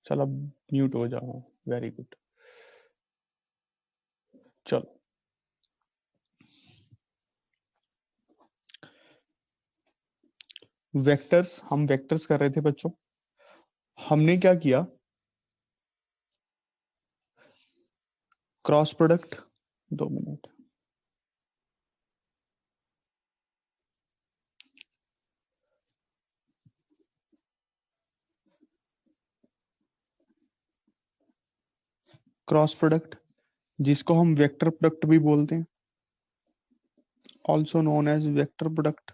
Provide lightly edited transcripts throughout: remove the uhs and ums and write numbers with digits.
चल अब म्यूट हो जाओ। Very good. चलो वेक्टर्स, हम वेक्टर्स कर रहे थे बच्चों। हमने क्या किया, cross product, 2 minute. Cross product जिसको हम वेक्टर प्रोडक्ट भी बोलते हैं, also known as vector product.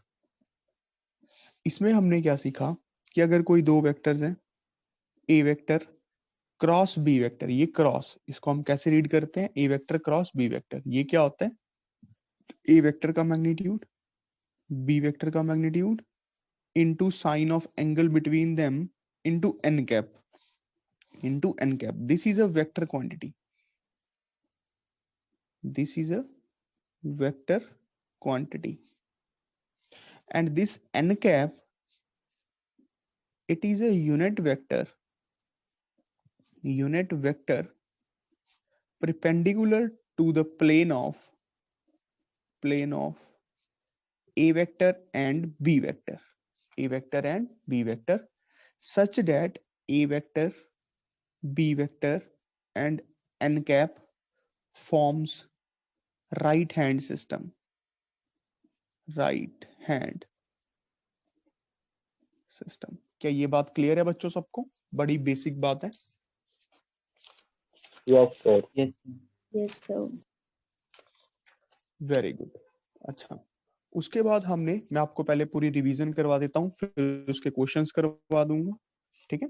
इसमें हमने क्या सीखा कि अगर कोई दो वेक्टर्स हैं, A vector cross B vector, ये क्रॉस, इसको हम कैसे रीड करते हैं, A vector cross B vector. ये क्या होता है, ए वेक्टर का मैग्नीट्यूड बी वेक्टर का magnitude into sine of angle between them into N cap, into N cap. This is a vector quantity, this is a vector quantity, and this n cap, it is a unit vector perpendicular to the plane of a vector and b vector, a vector and b vector, such that a vector, b vector and n cap forms right hand system, right hand system। क्या ये बात clear है बच्चों सबको? बड़ी basic बात है। Yes, sir. Yes, sir. Very good. अच्छा, उसके बाद हमने, मैं आपको पहले पूरी रिवीजन करवा देता हूँ, फिर उसके क्वेश्चंस करवा दूंगा, ठीक है।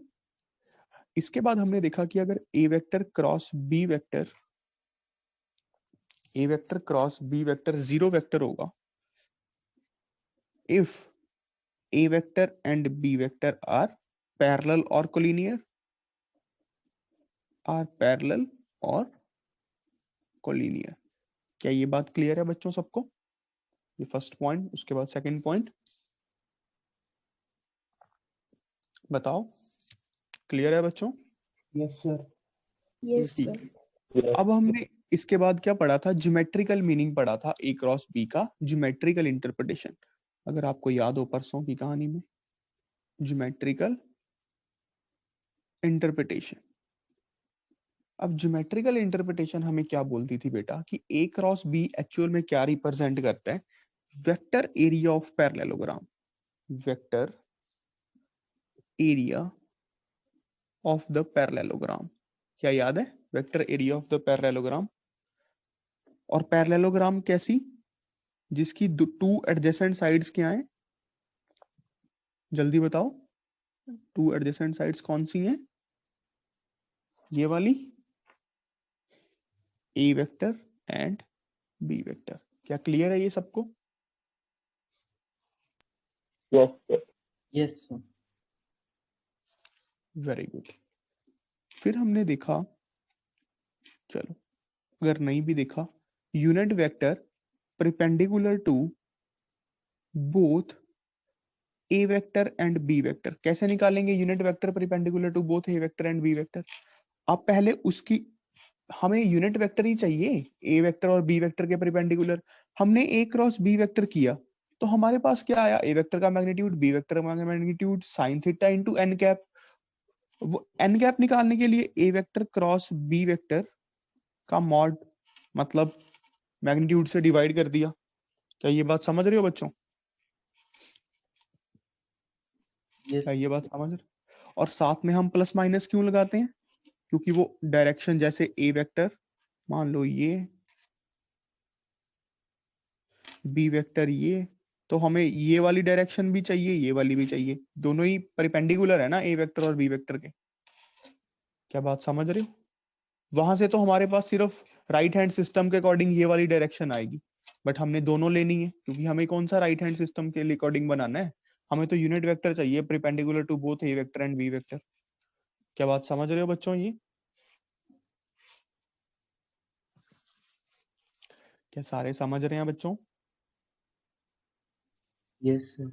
इसके बाद हमने देखा कि अगर A vector cross B vector, A vector cross B vector zero vector होगा if A vector and B vector are parallel और कोलिनियर, आर पैरेलल और कोलिनियर। क्या ये बात क्लियर है बच्चों सबको? ये फर्स्ट पॉइंट। उसके बाद सेकंड पॉइंट बताओ, क्लियर है बच्चों? Yes, sir. Yes, ठीक sir. है। अब हमने इसके बाद क्या पढ़ा था, ज्योमेट्रिकल मीनिंग पढ़ा था ए क्रॉस बी का, ज्योमेट्रिकल इंटरप्रिटेशन। अगर आपको याद हो परसों की कहानी में, ज्योमेट्रिकल इंटरप्रिटेशन। अब ज्योमेट्रिकल इंटरप्रिटेशन हमें क्या बोलती थी बेटा, कि ए क्रॉस बी एक्चुअल में क्या रिप्रेजेंट करता है, vector area of parallelogram, vector area of the parallelogram. क्या याद है, vector area of the parallelogram. और पैरेललोग्राम कैसी, जिसकी टू एडजेसेंट साइड्स क्या हैं, जल्दी बताओ, टू एडजेसेंट साइड्स कौन सी हैं? ये वाली, A vector and B vector. क्या क्लियर है ये सबको? Yes, sir. Yes, sir. Very good. फिर हमने देखा, चलो अगर नहीं भी देखा, unit vector perpendicular to both A vector and B vector. कैसे निकालेंगे unit vector perpendicular to both A vector and B vector? अब पहले उसकी, हमें यूनिट वेक्टर ही चाहिए ए वेक्टर और बी वेक्टर के परपेंडिकुलर। हमने ए क्रॉस बी वेक्टर किया तो हमारे पास क्या आया, ए वेक्टर का मैग्नीट्यूड बी वेक्टर का magnitude sine theta into N cap. वो एन कैप निकालने के लिए A vector cross B vector का मॉड, मतलब मैग्नीट्यूड से डिवाइड कर दिया। क्या ये बात समझ रहे हो बच्चों? Yes. क्या ये बात समझ रहे हो? और साथ में हम प्लस माइनस क्यों लगाते हैं, क्योंकि वो डायरेक्शन, जैसे ए वेक्टर मान लो ये, बी वेक्टर ये, तो हमें ये वाली डायरेक्शन भी चाहिए, ये वाली भी चाहिए, दोनों ही परपेंडिकुलर है ना ए वेक्टर और बी वेक्टर के। क्या बात समझ रहे हो? वहां से तो हमारे पास सिर्फ राइट हैंड सिस्टम के अकॉर्डिंग ये वाली डायरेक्शन आएगी, बट हमने दोनों लेनी है, क्योंकि हमें कौन सा राइट हैंड सिस्टम के अकॉर्डिंग बनाना है, हमें तो यूनिट वेक्टर चाहिए perpendicular to both A vector and B vector. क्या बात समझ रहे हो बच्चों? ये क्या सारे समझ रहे हैं बच्चों? Yes, sir.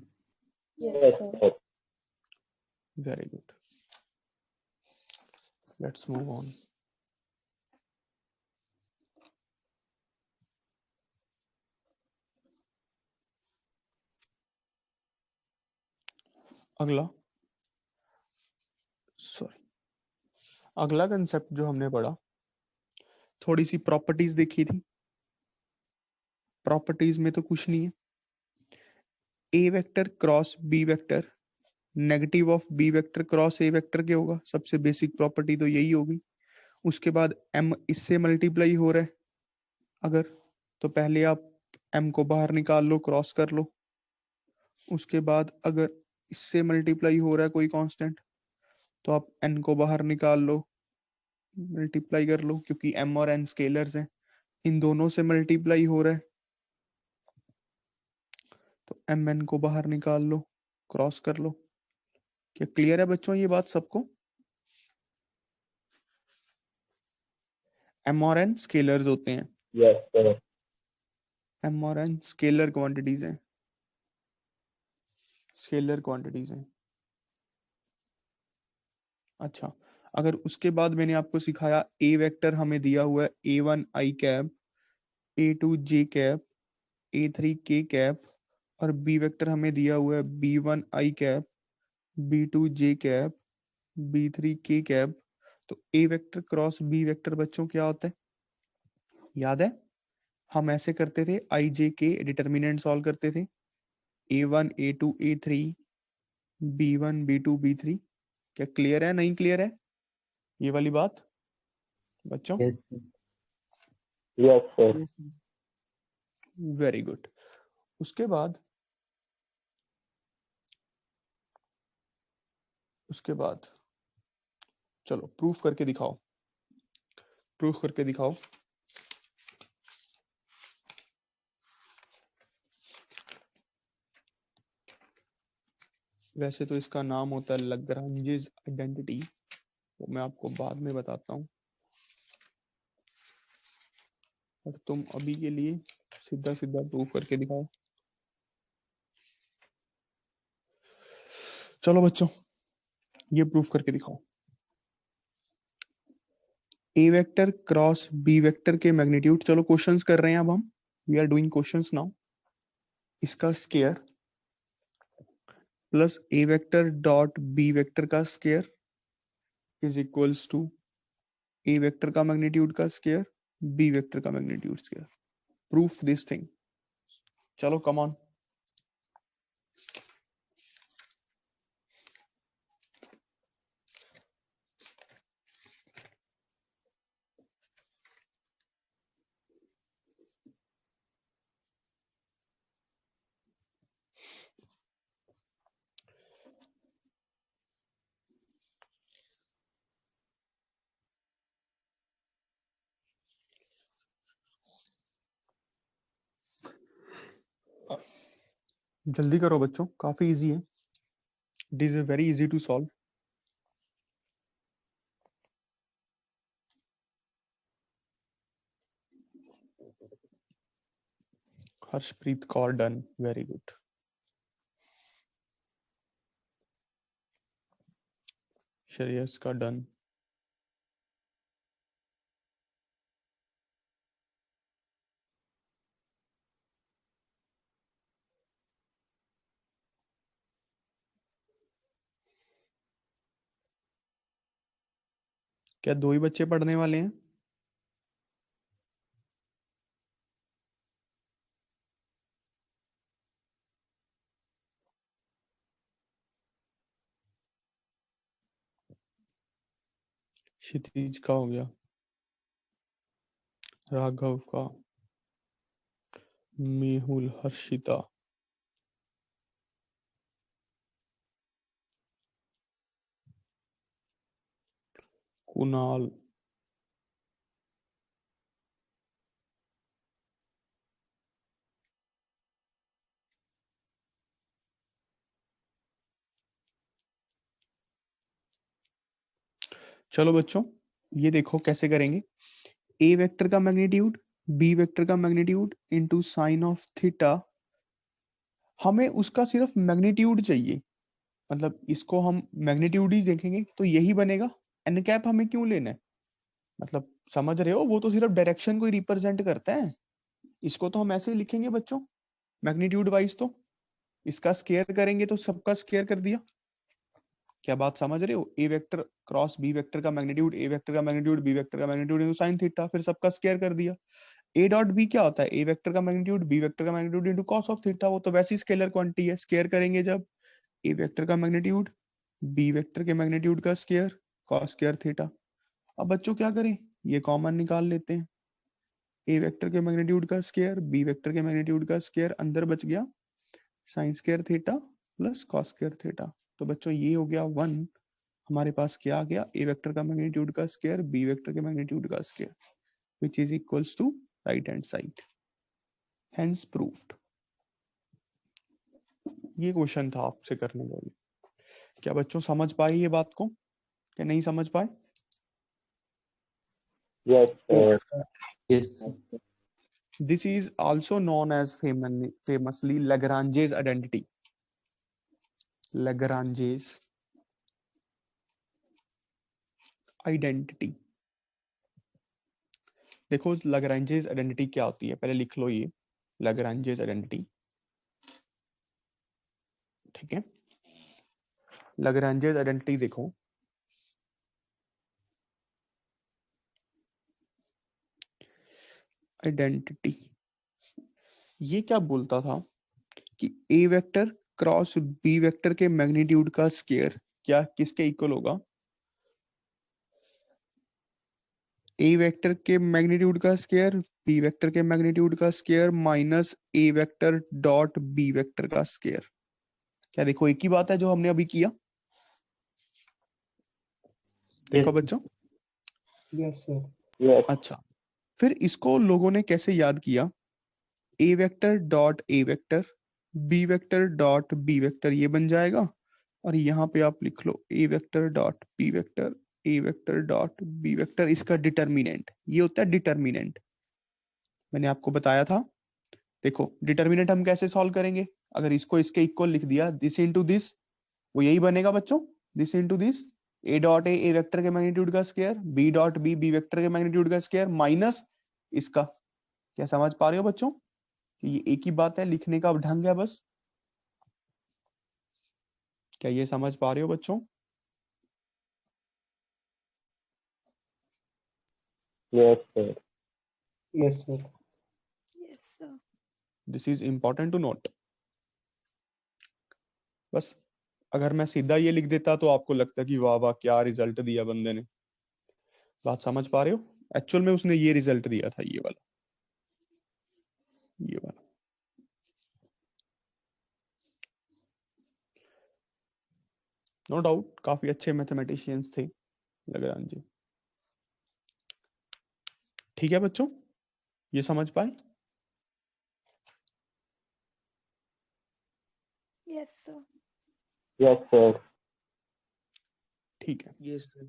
Yes, Yes, sir. sir. Very good. Let's move on. अगला कंसेप्ट जो हमने पढ़ा, थोड़ी सी प्रॉपर्टीज देखी थी। प्रॉपर्टीज में तो कुछ नहीं है, A vector cross B vector negative of B vector cross A vector के होगा, सबसे बेसिक प्रॉपर्टी तो यही होगी। उसके बाद m इससे मल्टीप्लाई हो रहा है अगर, तो पहले आप m को बाहर निकाल लो, क्रॉस कर लो। उसके बाद अगर इससे मल्टीप्लाई हो रहा है कोई कांस्टेंट, तो आप n को बाहर निकाल लो, मल्टीप्लाई कर लो, क्योंकि m और n स्केलर्स हैं, इन दोनों से मल्टीप्लाई हो रहा है, तो mn को बाहर निकाल लो, क्रॉस कर लो। क्या क्लियर है बच्चों ये बात सबको? m और n स्केलर्स होते हैं, Yes, sir. m और n स्केलर क्वांटिटीज हैं, स्केलर क्वांटिटीज हैं। अच्छा, अगर उसके बाद मैंने आपको सिखाया ए वेक्टर हमें दिया हुआ है a1 i cap, a2 j cap, a3 k cap, और बी वेक्टर हमें दिया हुआ है b1 i cap, b2 j cap, b3 k cap. तो ए वेक्टर क्रॉस बी वेक्टर बच्चों क्या होता है, याद है? हम ऐसे करते थे, आई जे के डिटर्मिनेंट सॉल्व करते थे, a1 a2 a3 b1 b2 b3। क्या क्लियर है, नहीं क्लियर है ये वाली बात बच्चों? Yes, sir. Yes, sir. Yes, sir. Very good. उसके बाद चलो प्रूफ करके दिखाओ, प्रूफ करके दिखाओ। वैसे तो इसका नाम होता है लैग्रांजेस आइडेंटिटी, वो मैं आपको बाद में बताता हूँ, और तुम अभी के लिए सीधा सीधा प्रूफ करके दिखाओ। चलो बच्चों ये प्रूफ करके दिखाओ। A vector cross B vector के मैग्नीट्यूड, चलो क्वेश्चंस कर रहे हैं अब हम, we are doing questions now. इसका square plus A vector dot B vector का square is equals to A vector का मैग्नीट्यूड का स्केयर, बी वेक्टर का magnitude square. Proof this thing. चलो कम ऑन। जल्दी करो बच्चों, काफी इजी है, it is very easy to solve. Harshpreet Kaur done, very good. Shreyas का डन। क्या दो ही बच्चे पढ़ने वाले हैं? क्षितिज का हो गया, राघव का, मेहुल, हर्षिता, कुणाल, चलो बच्चों ये देखो कैसे करेंगे। ए वेक्टर का मैग्नीट्यूड बी वेक्टर का magnitude into sine of theta, हमें उसका सिर्फ मैग्नीट्यूड चाहिए, मतलब इसको हम मैग्नीट्यूड ही देखेंगे तो यही बनेगा, एन कैप हमें क्यों लेना है, मतलब समझ रहे हो, वो तो सिर्फ डायरेक्शन को ही रिप्रेजेंट करता है। इसको तो हम ऐसे ही लिखेंगे बच्चों मैग्नीट्यूड वाइज, तो इसका स्केयर करेंगे तो सबका स्केयर कर दिया। क्या बात समझ रहे हो, ए वेक्टर क्रॉस बी वेक्टर का मैग्नीट्यूड, ए वेक्टर का मैग्नीट्यूड बी वेक्टर का मैग्नीट्यूड इनटू साइन थीटा, फिर सबका स्केयर कर दिया। ए डॉट बी क्या होता है, ए वेक्टर का मैग्नीट्यूड बी वेक्टर का magnitude into cos of theta, वो तो वैसी स्केलर क्वांटिटी है, स्केयर करेंगे जब ए वेक्टर का मैग्नीट्यूड बी वेक्टर के मैग्नीट्यूड का स्केयर कॉस स्केयर थीटा। अब बच्चों क्या करें, ये कॉमन निकाल लेते हैं, ए वेक्टर के मैग्नीट्यूड का स्केयर बी वेक्टर के मैग्नीट्यूड का स्केयर, अंदर बच गया sine square theta plus cos square theta. तो बच्चों ये हो गया 1, हमारे पास क्या आ गया, ए वेक्टर का मैग्नीट्यूड का स्केयर बी वेक्टर के मैग्नीट्यूड का square which is equals to right hand side, hence proved. ये क्वेश्चन था आपसे करने वाले। क्या बच्चों समझ पाए ये बात को, क्या नहीं समझ पाए? Yes, sir. Yes, sir. This is also known as famously Lagrange's identity. Lagrange's identity. देखो Lagrange's identity क्या होती है, पहले लिख लो ये Lagrange's identity, ठीक है। Lagrange's identity देखो, आइडेंटिटी ये क्या बोलता था कि ए वेक्टर क्रॉस बी वेक्टर के मैग्नीट्यूड का स्केयर क्या किसके इक्वल होगा, ए वेक्टर के मैग्नीट्यूड का स्केयर बी वेक्टर के मैग्नीट्यूड का स्केयर माइनस ए वेक्टर डॉट बी वेक्टर का स्केयर। क्या देखो एक ही बात है जो हमने अभी किया, देखो Yes, बच्चों। yes, sir. Yes, अच्छा, फिर इसको लोगों ने कैसे याद किया, A vector dot A vector B vector dot B vector ये बन जाएगा, और यहाँ पे आप लिख लो A vector dot B vector, A vector dot B vector, इसका डिटर्मिनेंट ये होता है डिटर्मिनेंट। मैंने आपको बताया था, देखो डिटर्मिनेंट हम कैसे सॉल्व करेंगे, अगर इसको इसके इक्वल लिख दिया दिस इनटू दिस, वो यही बनेगा बच्चों, this into this, A dot A vector के मैग्नीट्यूड का square, B dot B vector के मैग्नीट्यूड का स्क्वायर माइनस इसका। क्या समझ पा रहे हो बच्चों, ये एक ही बात है, लिखने का ढंग है बस। क्या ये समझ पा रहे हो बच्चों? yes, sir. Yes, sir. Yes, sir. This is important to note. बस अगर मैं सीधा ये लिख देता तो आपको लगता कि वाह वाह क्या रिजल्ट दिया बंदे ने। बात समझ पा रहे हो, एक्चुअल में उसने ये रिजल्ट दिया था, ये वाला, ये वाला। नो डाउट काफी अच्छे मैथमेटिशियंस थे लग्रांज जी। ठीक है बच्चों, ये समझ पाए? Yes, sir. Yes, sir. ठीक है, Yes, sir.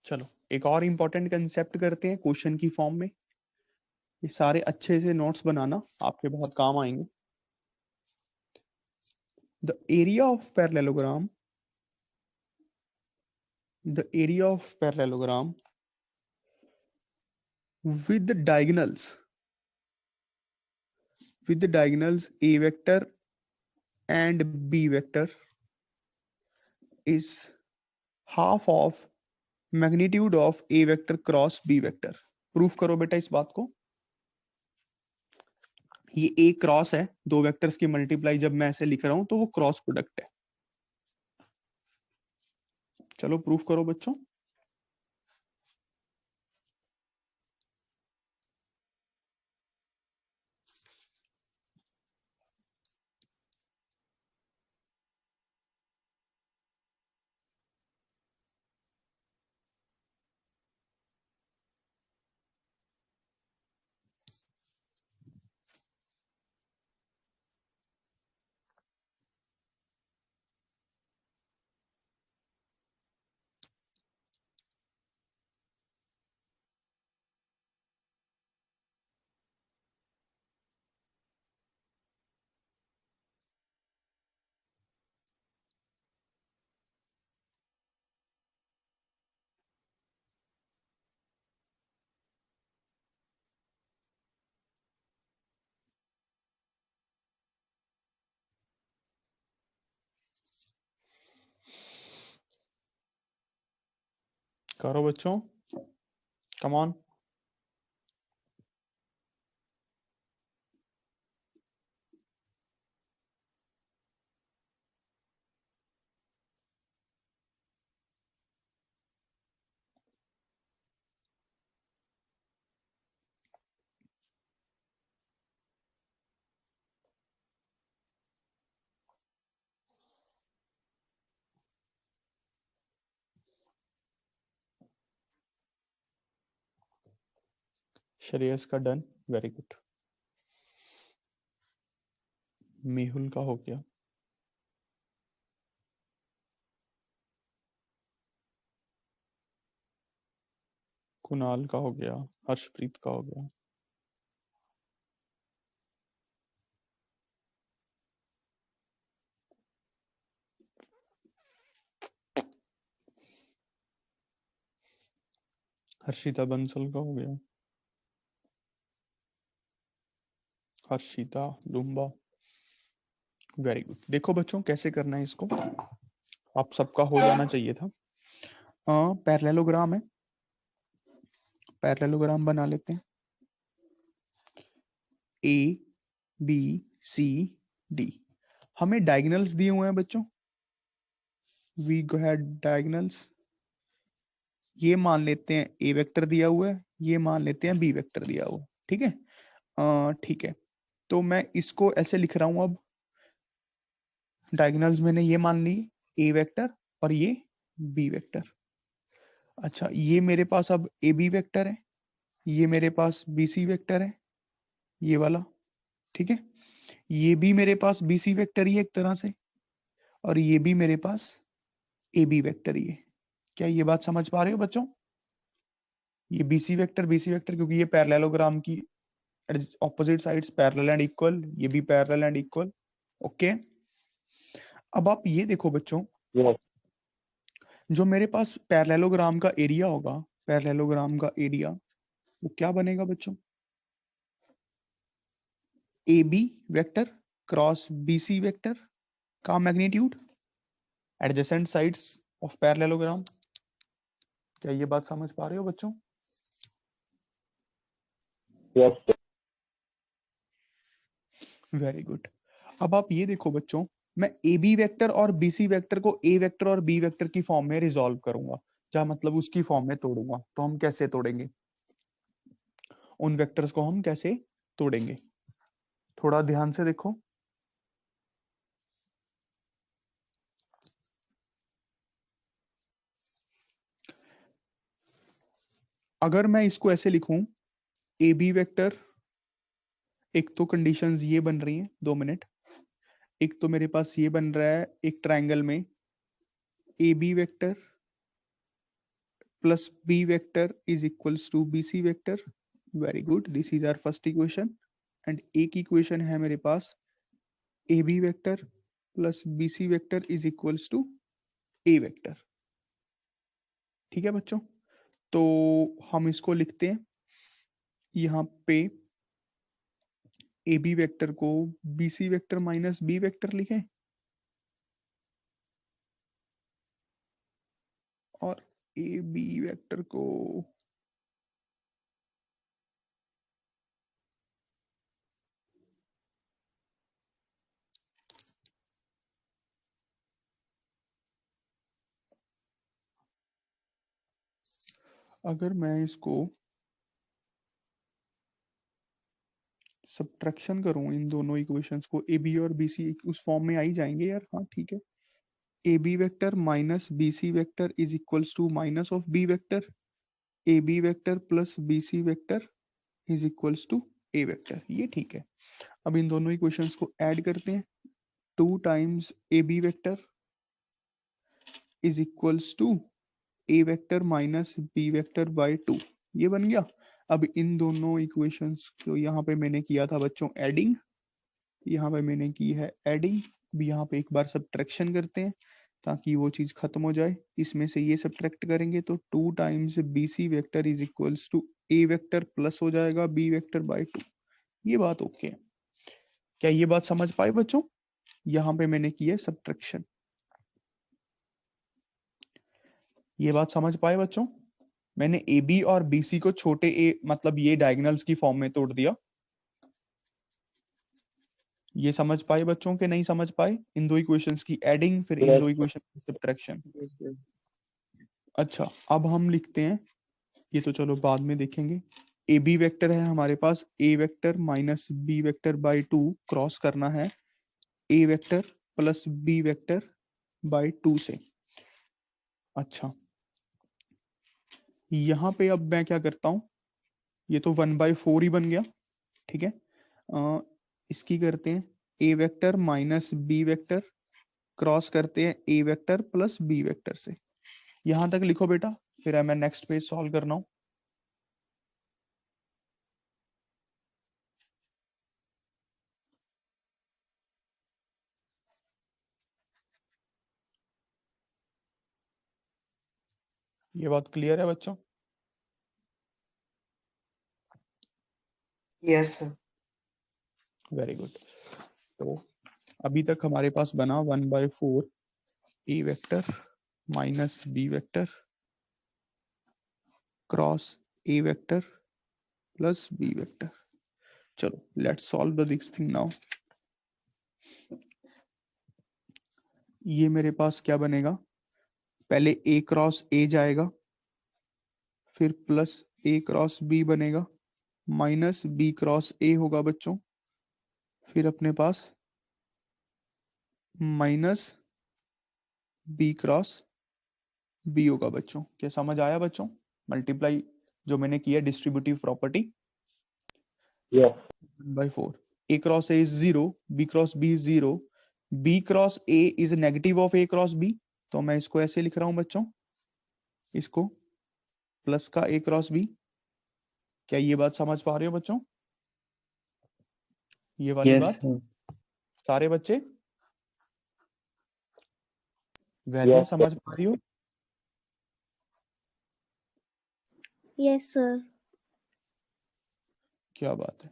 चलो एक और इंपॉर्टेंट कंसेप्ट करते हैं क्वेश्चन की फॉर्म में। ये सारे अच्छे से नोट्स बनाना, आपके बहुत काम आएंगे। The area of parallelogram, the area of parallelogram with the diagonals, with the diagonals a vector and b vector is half of magnitude of a vector cross b vector। Proof करो बेटा इस बात को। ये a क्रॉस है, दो vectors की multiply जब मैं ऐसे लिख रहा हूं तो वो क्रॉस प्रोडक्ट है। चलो प्रूफ करो बच्चों। करो बच्चों, कम ऑन। श्रेयस का डन, वेरी गुड। मेहुल का हो गया। कुणाल का हो गया। हर्षप्रीत का हो गया। हर्षिता बंसल का हो गया। हर्षिता लुम्बा, वेरी गुड। देखो बच्चों कैसे करना है इसको, आप सबका हो जाना चाहिए था। पैरेललोग्राम है, पैरेललोग्राम बना लेते हैं। ए बी सी डी, हमें डायगोनल्स दिए हुए हैं बच्चों। We go had diagonals. ये मान लेते हैं ए वेक्टर दिया हुआ है, ये मान लेते हैं बी वेक्टर दिया हुआ है। ठीक है, ठीक है। तो मैं इसको ऐसे लिख रहा हूं अब, डायगोनल्स मैंने ये मान ली, ए वेक्टर और ये बी वेक्टर। अच्छा, ये मेरे पास अब ए बी वेक्टर है, ये मेरे पास बी सी वेक्टर है, ये वाला। ठीक है, ये भी मेरे पास बी सी वेक्टर ही है एक तरह से, और ये भी मेरे पास ए बी वेक्टर ही है। क्या ये बात समझ पा रहे हो बच्चों? ये बी सी वेक्टर क्योंकि ये पैरेललोग्राम की opposite sides parallel and equal, ये भी पैरेलल एंड इक्वल। ओके, अब आप ये देखो बच्चों, Yes. जो मेरे पास पैरेललोग्राम का एरिया होगा, पैरेललोग्राम का एरिया वो क्या बनेगा बच्चों? A B vector cross B C vector का magnitude adjacent sides of parallelogram. क्या ये बात समझ पा रहे हो बच्चों? Yes, sir. Very good. अब आप ये देखो बच्चों, मैं ए बी वेक्टर और बी सी वेक्टर को ए वेक्टर और बी वेक्टर की फॉर्म में रिजॉल्व करूंगा, क्या मतलब उसकी फॉर्म में तोड़ूंगा। तो हम कैसे तोड़ेंगे उन वेक्टर्स को, हम कैसे तोड़ेंगे? थोड़ा ध्यान से देखो। अगर मैं इसको ऐसे लिखूं, ए बी वेक्टर, एक तो कंडीशंस ये बन रही हैं, 2 मिनट। एक तो मेरे पास ये बन रहा है एक ट्रायंगल में A B vector plus B vector is equals to B C vector. Very good, this is our first equation. And एक इक्वेशन है मेरे पास A B vector plus B C vector is equals to A vector. ठीक है बच्चों, तो हम इसको लिखते हैं यहाँ पे, ए बी वेक्टर को B C vector minus B vector लिखें, और ए बी वेक्टर को अगर मैं इसको सब्ट्रैक्शन करूं इन दोनों इक्वेशंस को, ए बी और बी सी उस फॉर्म में आ ही जाएंगे यार। हाँ ठीक है, A B vector minus B C vector is equals to minus of B vector, A B vector plus B C vector is equals to A vector. ये ठीक है। अब इन दोनों इक्वेशंस को ऐड करते हैं, 2 times A B vector is equals to A vector minus B vector by 2, ये बन गया। अब इन दोनों इक्वेशंस को यहाँ पे मैंने किया था बच्चों एडिंग, यहाँ पे मैंने की है एडिंग। भी यहाँ पे एक बार सब्ट्रैक्शन करते हैं ताकि वो चीज खत्म हो जाए। इसमें से ये सब्ट्रैक्ट करेंगे तो 2 times B C vector is equals to A vector plus हो जाएगा बी वेक्टर बाय 2। ये बात ओके है? क्या ये बात समझ पाए बच्चों? यहाँ पे मैंने की है सब्ट्रैक्शन, ये बात समझ पाए बच्चों? मैंने ए बी और बी सी को छोटे ए मतलब ये डायगोनल्स की फॉर्म में तोड़ दिया। ये समझ पाए बच्चों के नहीं समझ पाए? इन दो इक्वेशंस की एडिंग, फिर इन Yes, दो इक्वेशन की सब्ट्रैक्शन। Yes, sir. अच्छा, अब हम लिखते हैं, ये तो चलो बाद में देखेंगे। ए बी वेक्टर है हमारे पास, A vector minus B vector by 2 cross करना है A vector plus B vector by 2 से। अच्छा, यहाँ पे अब मैं क्या करता हूँ, ये तो 1/4 ही बन गया, ठीक है। इसकी करते हैं A vector minus B vector cross करते हैं A vector plus B vector से। यहां तक लिखो बेटा, फिर मैं नेक्स्ट पेज सॉल्व करना हूं। ये बात क्लियर है बच्चों? Yes, sir. Very good. तो अभी तक हमारे पास बना 1/4 A vector minus B vector cross A vector plus B vector. चलो let's solve this thing now. ये मेरे पास क्या बनेगा, पहले ए क्रॉस ए जाएगा, फिर प्लस ए क्रॉस बी बनेगा, माइनस बी क्रॉस ए होगा बच्चों, फिर अपने पास माइनस बी क्रॉस बी होगा बच्चों। क्या समझ आया बच्चों? मल्टीप्लाई जो मैंने किया distributive property yes, 1/4। A cross A is 0, B cross B is 0, B cross A is negative of A cross B, तो मैं इसको ऐसे लिख रहा हूं बच्चों, इसको प्लस का ए क्रॉस बी। क्या ये बात समझ पा रहे हो बच्चों? ये वाली Yes, बात sir. सारे बच्चे वैल्यू yes, समझ पा रही हो? Yes, sir. क्या बात है।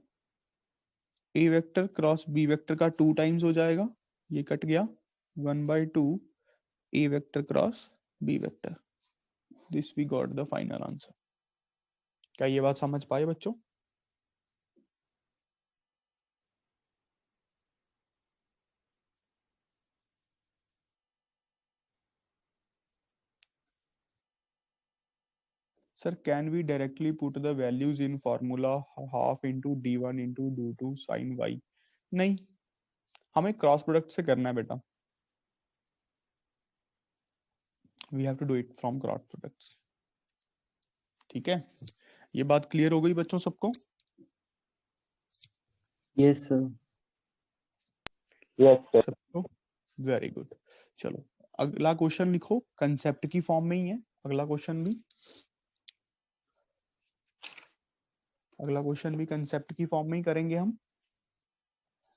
A vector cross B vector का 2 टाइम्स हो जाएगा, ये कट गया, 1/2 A vector cross B vector. This we got the final answer. क्या ये बात समझ पाए बच्चों? Sir, can we directly put the values in formula half into d1 into d2 sin y? नहीं, हमें क्रॉस प्रोडक्ट से करना है बेटा। We have to do it from cross products. ठीक है, ये बात क्लियर हो गई बच्चों सबको? Yes, sir. yes, sir. सबको वेरी गुड। चलो अगला क्वेश्चन लिखो, कंसेप्ट की फॉर्म में ही है अगला क्वेश्चन भी। अगला क्वेश्चन भी कंसेप्ट की फॉर्म में ही करेंगे हम।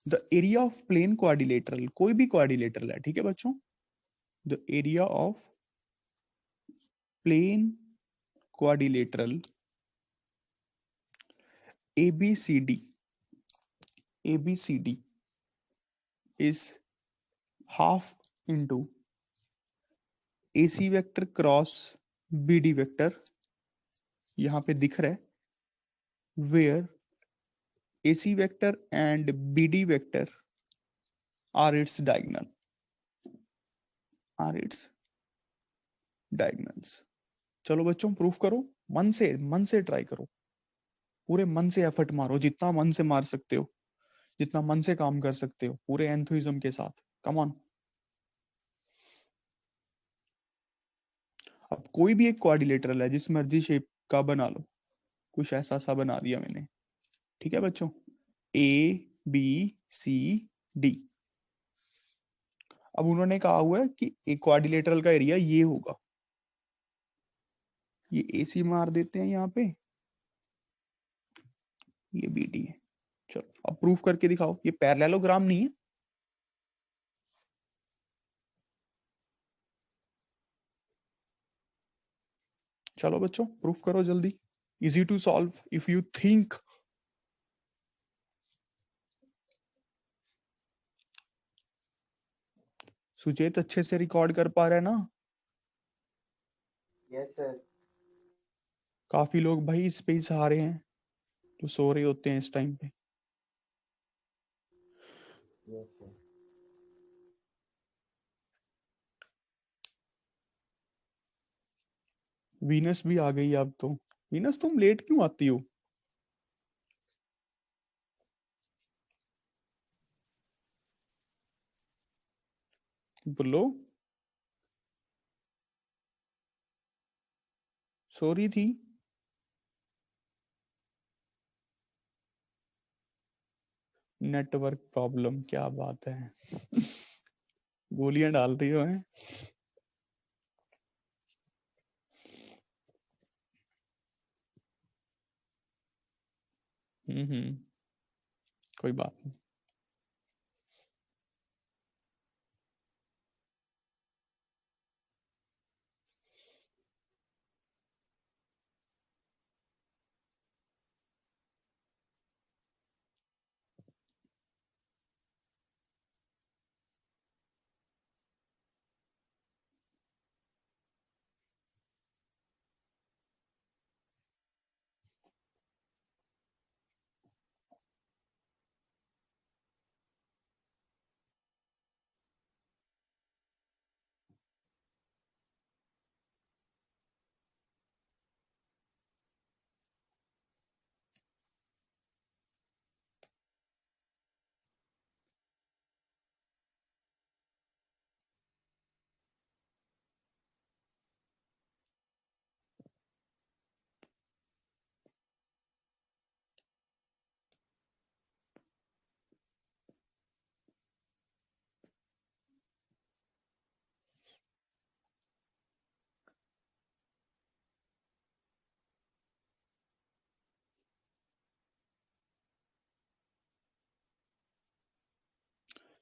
The area of plane quadrilateral, कोई भी क्वाड्रिलेटरल है, ठीक है बच्चों। The area of plane quadrilateral ABCD is half into AC vector cross BD vector, यहां पे दिख रहा है, where AC vector and BD vector are its diagonals। चलो बच्चों प्रूफ करो, मन से ट्राई करो, पूरे मन से एफर्ट मारो, जितना मन से मार सकते हो, जितना मन से काम कर सकते हो, पूरे एंथुइज्म के साथ। Come on. अब कोई भी एक क्वाड्रिलेटरल है, जिस मर्जी शेप का बना लो, कुछ ऐसा सा बना दिया मैंने, ठीक है बच्चों। ABCD। अब उन्होंने कहा हुआ है कि एक क्वाड्रिलेटरल का एरिया ये होगा, ये AC मार देते हैं यहाँ पे, ये BD है। चलो अब प्रूफ करके दिखाओ, ये पैरेललोग्राम नहीं है। चलो बच्चों प्रूफ करो जल्दी, easy to solve if you think. Suchet अच्छे से रिकॉर्ड कर पा रहे हैं ना? Yes, sir. काफी लोग भाई इस पे ही सहारे हैं, तो सो रहे होते हैं इस टाइम पे। Yes, sir. वीनस भी आ गई अब तो। वीनस तुम लेट क्यों आती हो? बोलो। सो रही थी? नेटवर्क प्रॉब्लम, क्या बात है। गोलियां डाल रही हो हैं? कोई बात नहीं।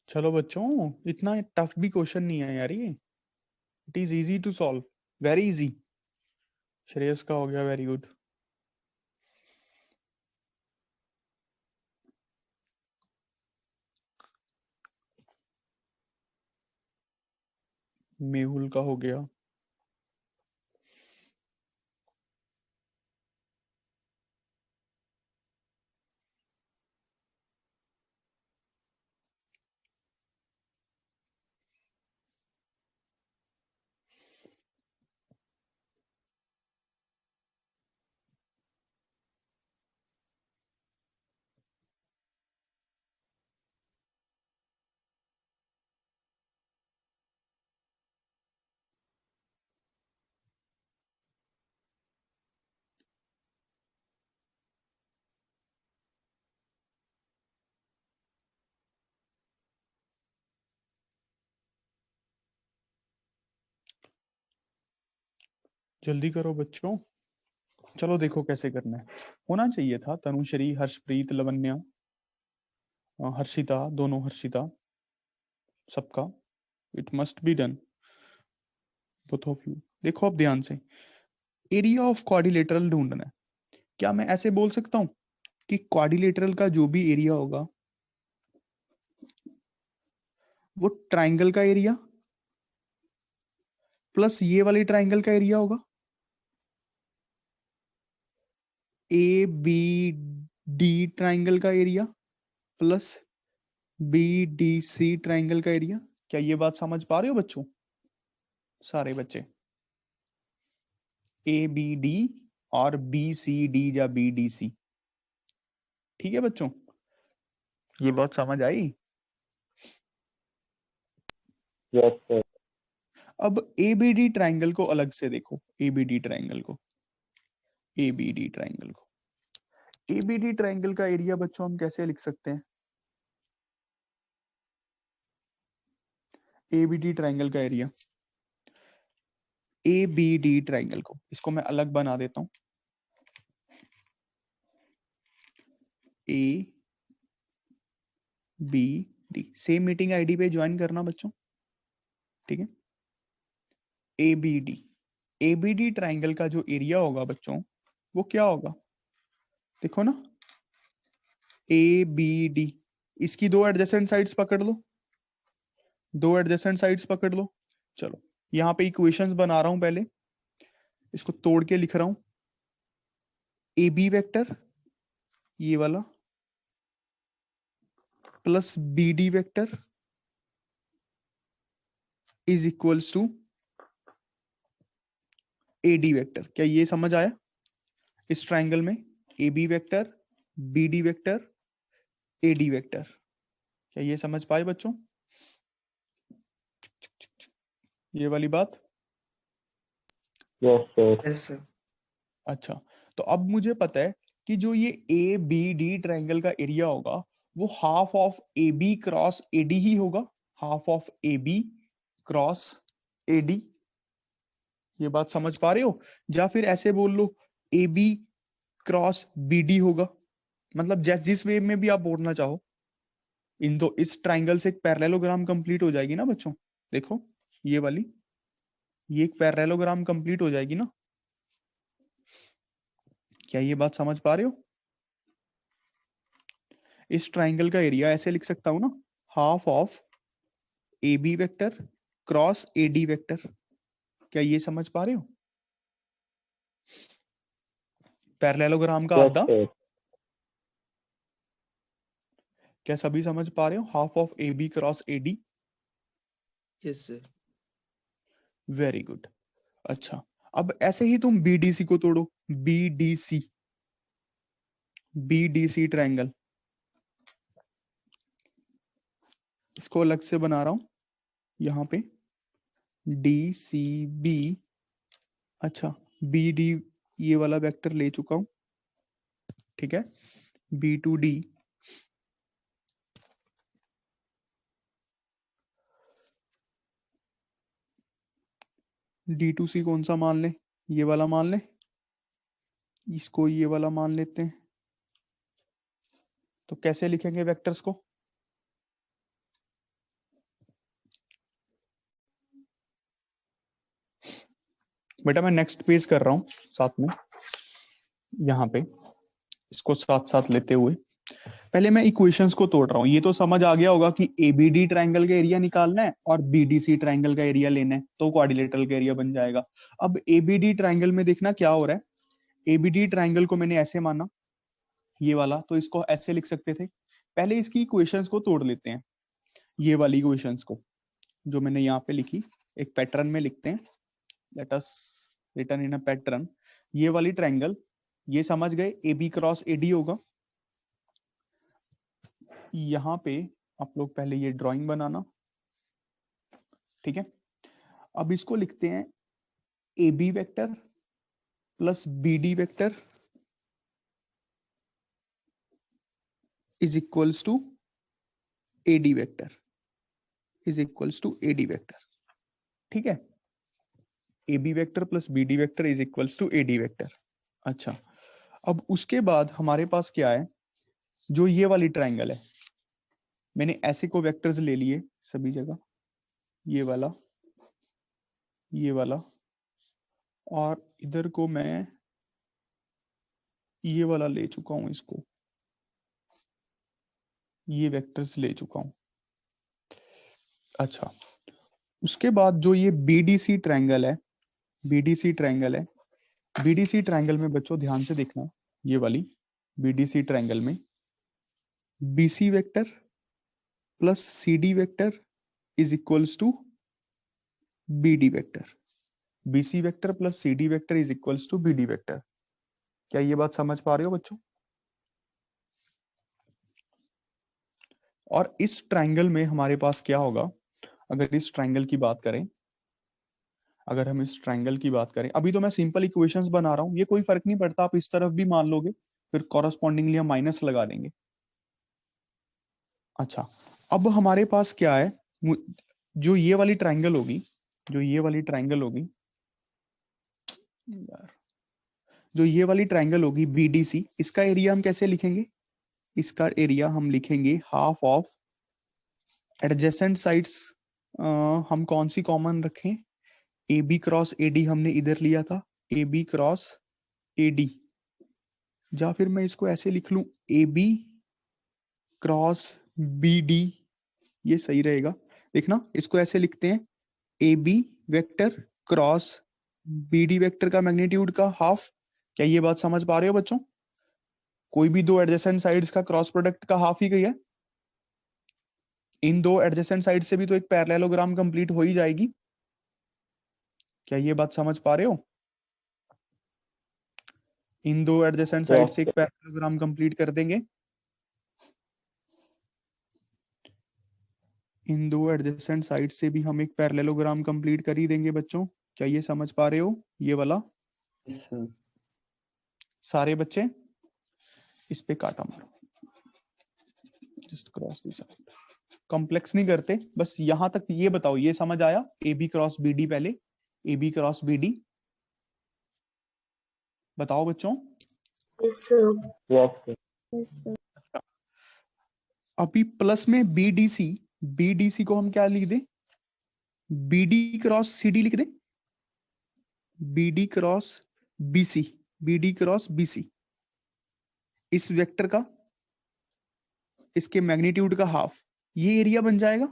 चलो बच्चों, इतना टफ भी क्वेश्चन नहीं है यार ये। It is easy to solve, very easy. Shreyas का हो गया वेरी गुड। मेहुल का हो गया। जल्दी करो बच्चों। चलो देखो कैसे करना है। होना चाहिए था तनुश्री, हर्षप्रीत, लवन्या, हर्षिता, दोनों हर्षिता, सबका। It must be done, both of you. देखो अब ध्यान से, एरिया ऑफ क्वाड्रिलेटरल ढूंढना है। क्या मैं ऐसे बोल सकता हूं कि क्वाड्रिलेटरल का जो भी एरिया होगा वो ट्राइंगल का एरिया प्लस ये वाली ट्राइंगल का एरिया होगा? ए बी डी ट्राइंगल का area plus B D C triangle का एरिया। क्या ये बात समझ पा रहे हो बच्चों, सारे बच्चे? ए बी डी और बी सी डी या बी डी सी। ठीक है बच्चों, ये बात समझ आई? Yes, sir. अब ए बी डी ट्राइंगल को अलग से देखो। ए बी डी ट्राइंगल को, ए बी डी ट्राइंगल को, ए बी डी ट्राइंगल का एरिया बच्चों हम कैसे लिख सकते हैं? ए बी डी ट्राइंगल का area, A B D triangle को, इसको मैं अलग बना देता हूं। A B D, same meeting ID पे ज्वाइन करना बच्चों, ठीक है? A B D, A B D triangle का जो एरिया होगा बच्चों वो क्या होगा? देखो ना, ए बी डी, इसकी दो एडजेसेंट साइड्स पकड़ लो, दो एडजेसेंट साइड्स पकड़ लो। चलो यहाँ पे इक्वेशंस बना रहा हूं, पहले इसको तोड़ के लिख रहा हूं। ए बी वेक्टर ये वाला plus B D vector is equals to A D vector. क्या ये समझ आया? इस ट्राइंगल में A B vector, B D vector, A D vector, क्या ये समझ पाए बच्चों ये वाली बात? Yes, sir. Yes, sir. अच्छा, तो अब मुझे पता है कि जो ये ए बी डी ट्राइंगल का एरिया होगा वो half of A B cross A D ही होगा, half of A B cross A D. ये बात समझ पा रहे हो? या फिर ऐसे बोल लो A B cross B D होगा, मतलब जिस वे में भी आप बोलना चाहो। इन दो इस ट्राइंगल से एक पैरेललोग्राम कंप्लीट हो जाएगी ना बच्चों। देखो ये वाली, ये एक पैरेललोग्राम कंप्लीट हो जाएगी ना। क्या ये बात समझ पा रहे हो? इस ट्राइंगल का एरिया ऐसे लिख सकता हूं ना, half of A B vector cross A D vector. क्या ये समझ पा रहे हो? पैरेललोग्राम का Yes, आधा। sir. क्या सभी समझ पा रहे हो? Half of A B cross A D. Yes, sir. Very good. अच्छा, अब ऐसे ही तुम बीडीसी को तोड़ो, बीडीसी, बीडीसी ट्रायंगल, इसको अलग से बना रहा हूं यहां पे, डी सी बी। अच्छा, बी डी ये वाला वेक्टर ले चुका हूं, ठीक है। B to D, D to C कौन सा मान ले? ये वाला मान ले, इसको ये वाला मान लेते हैं। तो कैसे लिखेंगे वेक्टर्स को? बेटा मैं नेक्स्ट पेज कर रहा हूं साथ में, यहाँ पे इसको साथ साथ लेते हुए पहले मैं इक्वेशंस को तोड़ रहा हूं। ये तो समझ आ गया होगा कि एबीडी ट्रायंगल का एरिया निकालना है और बीडीसी ट्रायंगल का एरिया लेना है, तो क्वाड्रिलेटरल का एरिया बन जाएगा। अब एबीडी ट्रायंगल में देखना क्या हो रहा है। एबीडी ट्रायंगल को मैंने ऐसे माना, ये वाला, तो इसको ऐसे लिख सकते थे। पहले इसकी इक्वेशंस को तोड़ लेते हैं, ये वाली इक्वेशंस को जो मैंने यहाँ पे लिखी, एक पैटर्न में लिखते हैं। Let us written in a pattern. ये वाली ट्रायंगल, ये समझ गए A B cross A D होगा। यहाँ पे आप लोग पहले ये ड्राइंग बनाना, ठीक है। अब इसको लिखते हैं A B vector plus B D vector is equals to A D vector, is equals to A D vector, ठीक है। A B vector plus B D vector is equals to A D vector. अच्छा, अब उसके बाद हमारे पास क्या है, जो ये वाली ट्रायंगल है, मैंने ऐसे को वेक्टर्स ले लिए सभी जगह, ये वाला, ये वाला, और इधर को मैं ये वाला ले चुका हूं, इसको ये वेक्टर्स ले चुका हूं। अच्छा, उसके बाद जो ये बीडीसी ट्रायंगल है, बीडीसी ट्रायंगल है, बीडीसी ट्रायंगल में बच्चों ध्यान से देखना, ये वाली बीडीसी ट्रायंगल में BC vector plus CD vector is equals to BD vector, BC vector plus CD vector is equals to BD vector. क्या ये बात समझ पा रहे हो बच्चों? और इस ट्रायंगल में हमारे पास क्या होगा, अगर इस ट्रायंगल की बात करें, अगर हम इस ट्रायंगल की बात करें, अभी तो मैं सिंपल इक्वेशंस बना रहा हूं, ये कोई फर्क नहीं पड़ता, आप इस तरफ भी मान लोगे, फिर कॉरस्पॉन्डिंगली हम माइनस लगा देंगे। अच्छा, अब हमारे पास क्या है, जो ये वाली ट्रायंगल होगी, जो ये वाली ट्रायंगल होगी यार, जो ये वाली ट्रायंगल होगी बीडीसी, इसका एरिया हम कैसे लिखेंगे? इसका एरिया हम लिखेंगे हाफ ऑफ एडजेसेंट साइड्स। हम कौन सी कॉमन रखें? A B cross A D हमने इधर लिया था, A B cross A D, या फिर मैं इसको ऐसे लिख लूं A B cross B D, ये सही रहेगा। देखना, इसको ऐसे लिखते हैं A B vector cross B D vector का मैग्नीट्यूड का हाफ, क्या ये बात समझ पा रहे हो बच्चों? कोई भी दो एडजेसेंट साइड्स का क्रॉस प्रोडक्ट का हाफ ही गई है। इन दो एडजेसेंट साइड से भी तो एक पैरेललोग्राम कंप्लीट हो ही जाएगी। क्या ये बात समझ पा रहे हो? इन दो एडजेसेंट साइड Yes, से एक sir. पैरेललोग्राम कंप्लीट कर देंगे। इन दो एडजेसेंट साइड से भी हम एक पैरेललोग्राम कंप्लीट कर ही देंगे बच्चों। क्या ये समझ पा रहे हो? ये वाला Yes, sir. सारे बच्चे इस पे काटा मारो, just cross this side. Complex नहीं करते, बस यहां तक ये बताओ, ये समझ आया? A B cross B D, पहले A B cross B D बताओ बच्चों। Yes, sir. Yes, sir. Yes, sir. अभी प्लस में बी डी सी को हम क्या लिख दें? B D cross C D लिख दें। B D cross B C, B D cross B C, इस वेक्टर का, इसके मैग्नीट्यूड का हाफ, ये एरिया बन जाएगा।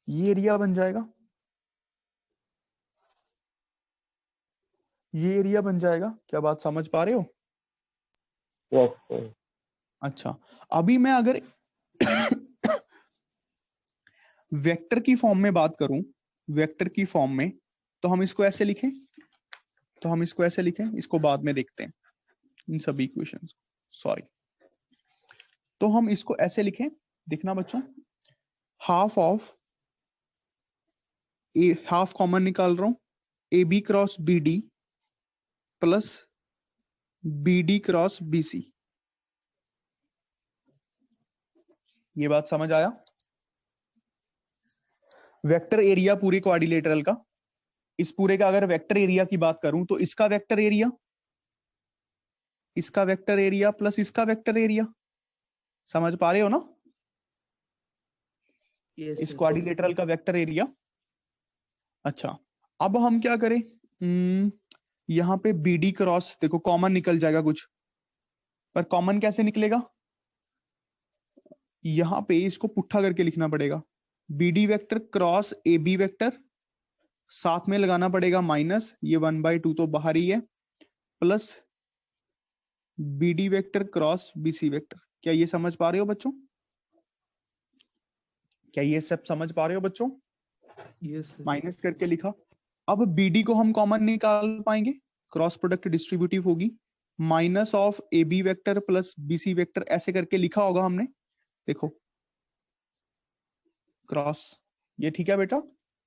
ये एरिया बन जाएगा, ये एरिया बन जाएगा। क्या बात समझ पा रहे हो? Yes, sir. अच्छा, अभी मैं अगर वेक्टर की फॉर्म में बात करूं, वेक्टर की फॉर्म में, तो हम इसको ऐसे लिखें, तो हम इसको ऐसे लिखें, इसको बाद में देखते हैं इन सभी इक्वेशंस को, सॉरी। तो हम इसको ऐसे लिखें, देखना बच्चों, half of A, half common निकाल रहा हूं, A B cross B D plus B D cross B C. ये बात समझ आया? वेक्टर एरिया पूरे क्वाड्रिलेटरल का, इस पूरे का अगर वेक्टर एरिया की बात करूं तो इसका वेक्टर एरिया, इसका वेक्टर एरिया प्लस इसका वेक्टर एरिया, समझ पा रहे हो ना? Yes, इस yes. क्वाड्रिलेटरल का वेक्टर एरिया। अच्छा, अब हम क्या करें? यहाँ पे बी डी क्रॉस, देखो कॉमन निकल जाएगा कुछ, पर कॉमन कैसे निकलेगा? यहाँ पे इसको पुट्ठा करके लिखना पड़ेगा, B D vector cross A B vector, साथ में लगाना पड़ेगा माइनस, ये 1/2 तो बाहर ही है, plus B D vector cross B C vector. क्या ये समझ पा रहे हो बच्चों? क्या ये सब समझ पा रहे हो बच्चों? Yes, sir. माइनस करके लिखा। अब बी डी को हम कॉमन निकाल पाएंगे, क्रॉस प्रोडक्ट डिस्ट्रीब्यूटिव होगी, minus of A B vector plus B C vector, ऐसे करके लिखा होगा हमने, देखो क्रॉस, ये ठीक है बेटा,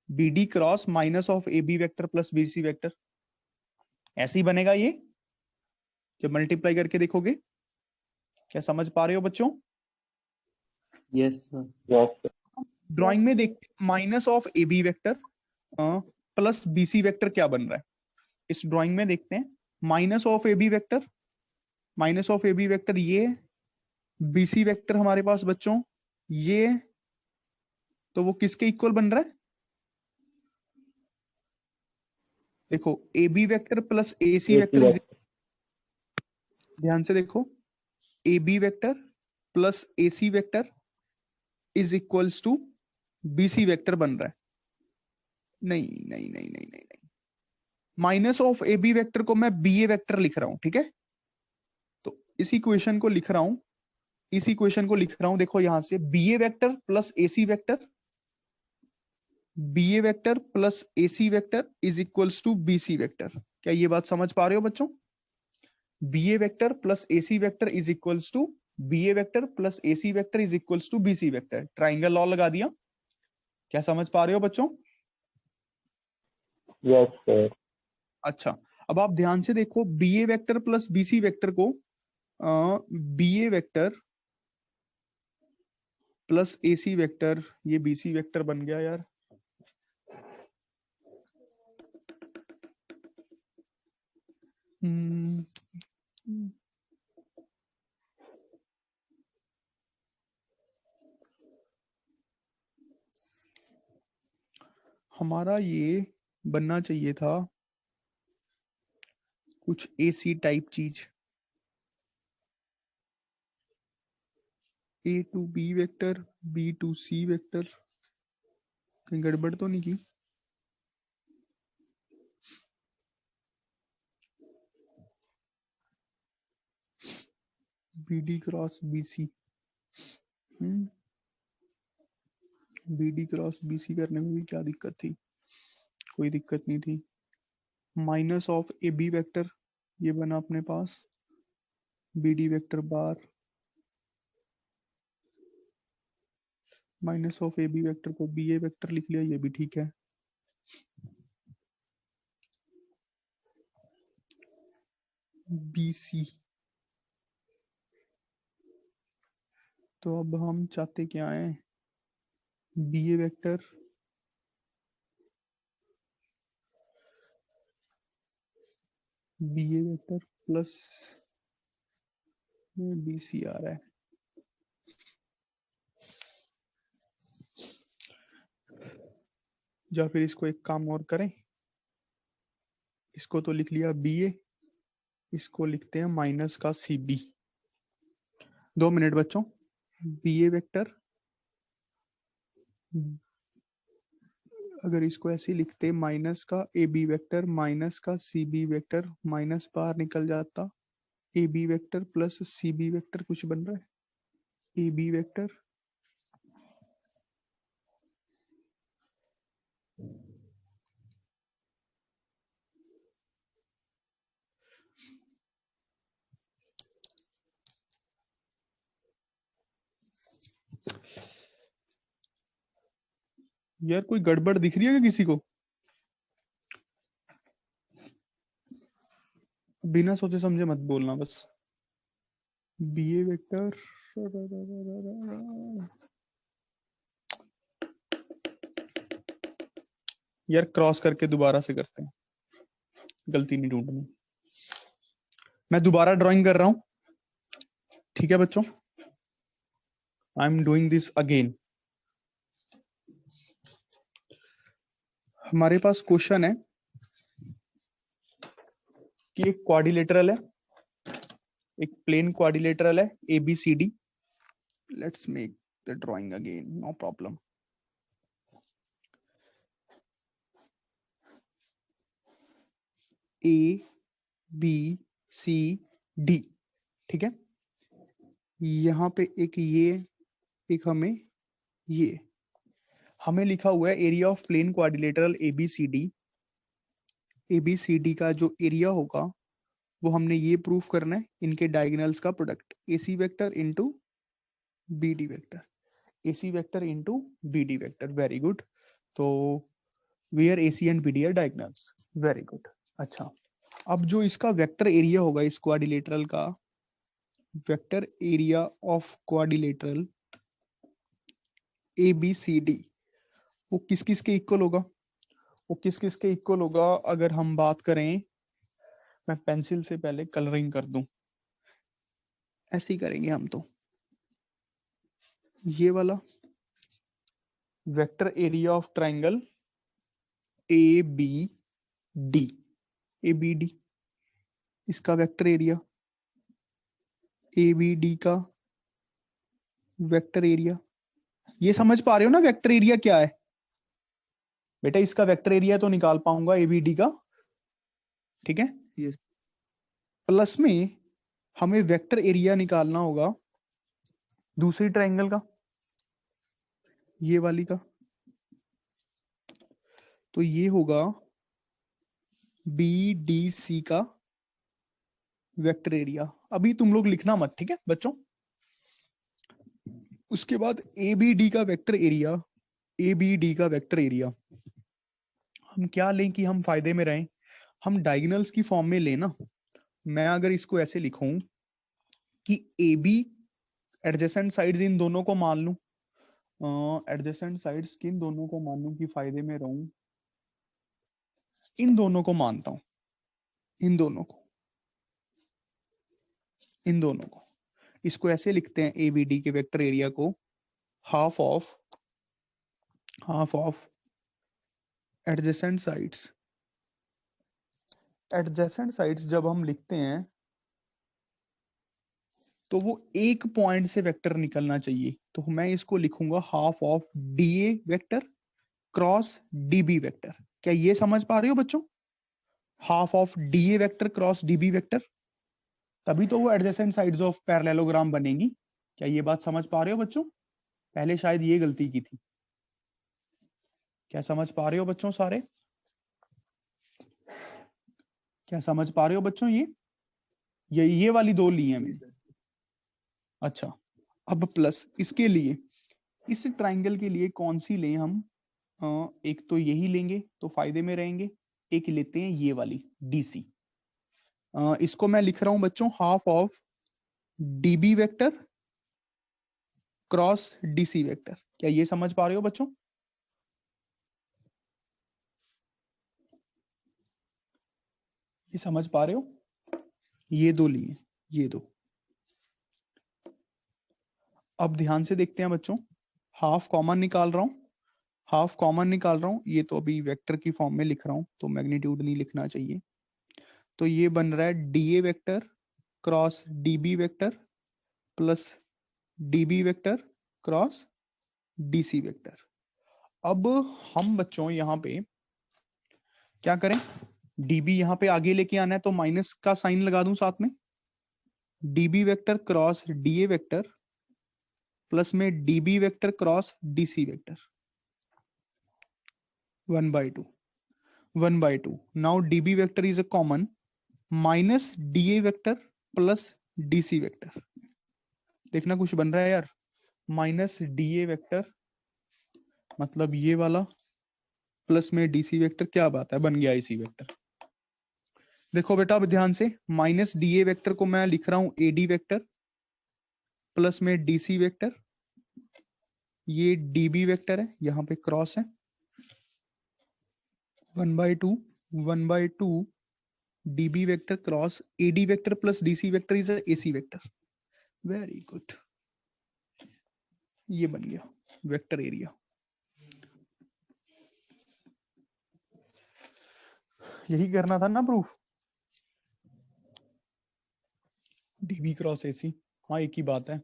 B D cross minus of A B vector plus B C vector, ऐसे ही बनेगा ये जब मल्टीप्लाई करके देखोगे। क्या समझ पा रहे हो बच्चों? Yes, sir. Yes, sir. Drawing में देख, minus of A B vector plus B C vector क्या बन रहा है, इस ड्राइंग में देखते हैं। Minus of A B vector, minus of A B vector, ये बी सी वेक्टर हमारे पास बच्चों ये, तो वो किसके इक्वल बन रहा है? देखो A B vector plus A C AC vector, vector. ध्यान से देखो, A B vector plus A C vector is equals to B C vector बन रहा है। नहीं नहीं नहीं नहीं नहीं नहीं, minus of A B vector को मैं बी ए वेक्टर लिख रहा हूं, ठीक है? तो इस इक्वेशन को लिख रहा हूं, इस इक्वेशन को लिख रहा हूं, देखो यहां से B A vector plus A C vector, B A vector plus A C vector is equals to B C vector. क्या ये बात समझ पा रहे हो बच्चों? B A vector plus A C vector is equals to B A vector plus A C vector is equals to B C vector, triangle law लगा दिया। क्या समझ पा रहे हो बच्चों? Yes, sir. अच्छा, अब आप ध्यान से देखो, B A vector plus B C vector को B A vector plus A C vector, ये बी सी वेक्टर बन गया यार, हम्म, हमारा ये बनना चाहिए था कुछ एसी टाइप चीज, A to B vector, B to C vector, कहीं गड़बड़ तो नहीं की? B D cross B C, B D cross B C करने में भी क्या दिक्कत थी? कोई दिक्कत नहीं थी। Minus of A B vector, ये बना अपने पास बी डी वेक्टर बार, minus of A B vector को बी ए वेक्टर लिख लिया, ये भी ठीक है। बी सी, तो अब हम चाहते क्या है? B A vector plus B सी आ रहा है। या फिर इसको एक काम और करें, इसको तो लिख लिया बी ए, इसको लिखते हैं माइनस का सी बी। 2 मिनट बच्चों। बी ए वेक्टर, अगर इसको ऐसे लिखते माइनस का ए बी वेक्टर माइनस का सी बी वेक्टर, माइनस बाहर निकल जाता, A B vector plus C B vector कुछ बन रहा है। ए बी वेक्टर यार कोई गड़बड़ दिख रही है क्या किसी को? बिना सोचे समझे मत बोलना बस। बी ए वेक्टर, यार क्रॉस करके दोबारा से करते हैं, गलती नहीं ढूंढनी। मैं दोबारा ड्राइंग कर रहा हूं, ठीक है बच्चों? I am doing this again. हमारे पास क्वेश्चन है कि एक क्वाड्रिलेटरल है, एक प्लेन क्वाड्रिलेटरल है A B C D. Let's make the drawing again, no problem. A B C D, ठीक है? यहां पे एक ये, एक हमें लिखा हुआ है area of plane quadrilateral ABCD. ABCD का जो एरिया होगा वो हमने ये प्रूफ करना है, इनके डायगोनल्स का product, AC vector into BD vector, AC vector into BD vector. Very good. तो where AC and BD are diagonals, very good. अच्छा, अब जो इसका वेक्टर एरिया होगा इस क्वाड्रिलेटरल का, vector area of quadrilateral ABCD, वो किस किस के इक्वल होगा? वो किस किस के इक्वल होगा? अगर हम बात करें, मैं पेंसिल से पहले कलरिंग कर दूं, ऐसे ही करेंगे हम तो। ये वाला vector area of triangle A B D, A B D, इसका vector area, A B D का वेक्टर एरिया। ये समझ पा रहे हो ना वेक्टर एरिया क्या है? बेटा इसका वेक्टर एरिया तो निकाल पाऊंगा एबीडी का, ठीक है? Yes. प्लस में हमें वेक्टर एरिया निकालना होगा दूसरी ट्रायंगल का, ये वाली का। तो ये होगा बी डी सी का वेक्टर एरिया। अभी तुम लोग लिखना मत, ठीक है बच्चों? उसके बाद ए बी डी का vector area, A B D का वेक्टर एरिया हम क्या लें कि हम फायदे में रहें? हम डायगोनल्स की फॉर्म में लेना। मैं अगर इसको ऐसे लिखूं कि ए बी एडजेसेंट साइड्स इन दोनों को मान लूं, एडजेसेंट साइड्स किन दोनों को मान लूं कि फायदे में रहूं? इन दोनों को मानता हूं, इन दोनों को, इन दोनों को। इसको ऐसे लिखते हैं ए बी डी के वेक्टर एरिया को half of adjacent sides. Adjacent sides जब हम लिखते हैं तो वो एक पॉइंट से वेक्टर निकलना चाहिए, तो मैं इसको लिखूंगा half of D A vector cross D B vector. क्या ये समझ पा रहे हो बच्चों? Half of D A vector cross D B vector. तभी तो वो एडजेसेंट साइड्स ऑफ पैरेललोग्राम बनेंगी। क्या ये बात समझ पा रहे हो बच्चों? पहले शायद ये गलती की थी। क्या समझ पा रहे हो बच्चों सारे? क्या समझ पा रहे हो बच्चों? ये वाली दो ली है मैंने। अच्छा, अब प्लस इसके लिए, इस ट्राइंगल के लिए कौन सी लें हम? एक तो यही लेंगे तो फायदे में रहेंगे, एक लेते हैं ये वाली डीसी। इसको मैं लिख रहा हूं बच्चों half of dB vector cross DC vector. क्या ये समझ पा रहे हो बच्चों? ये समझ पा रहे हो? ये दो लिए, ये दो। अब ध्यान से देखते हैं बच्चों, हाफ कॉमन निकाल रहा हूं, हाफ कॉमन निकाल रहा हूं। ये तो अभी वेक्टर की फॉर्म में लिख रहा हूं तो मैग्नीट्यूड नहीं लिखना चाहिए। तो ये बन रहा है DA vector cross dB vector plus dB vector cross DC vector. अब हम बच्चों यहाँ पे क्या करें? डीबी यहाँ पे आगे लेके आना है तो माइनस का साइन लगा दूं साथ में। DB vector cross DA vector plus में DB vector cross DC vector 1/2 1/2। Now DB vector is a common, minus DA vector plus DC vector. देखना कुछ बन रहा है यार, माइनस डीए वेक्टर मतलब ये वाला प्लस में डीसी वेक्टर। क्या बात है, बन गया इसी वेक्टर। देखो बेटा अब ध्यान से, माइनस डीए वेक्टर को मैं लिख रहा हूं एडी वेक्टर प्लस में डीसी वेक्टर। ये डीबी वेक्टर है, यहां पे क्रॉस है 1/2 1/2 DB vector cross AD vector plus DC vector is AC vector. Very good, ये बन गया वेक्टर एरिया। यही करना था ना प्रूफ, डीबी क्रॉस एसी। हाँ एक ही बात है,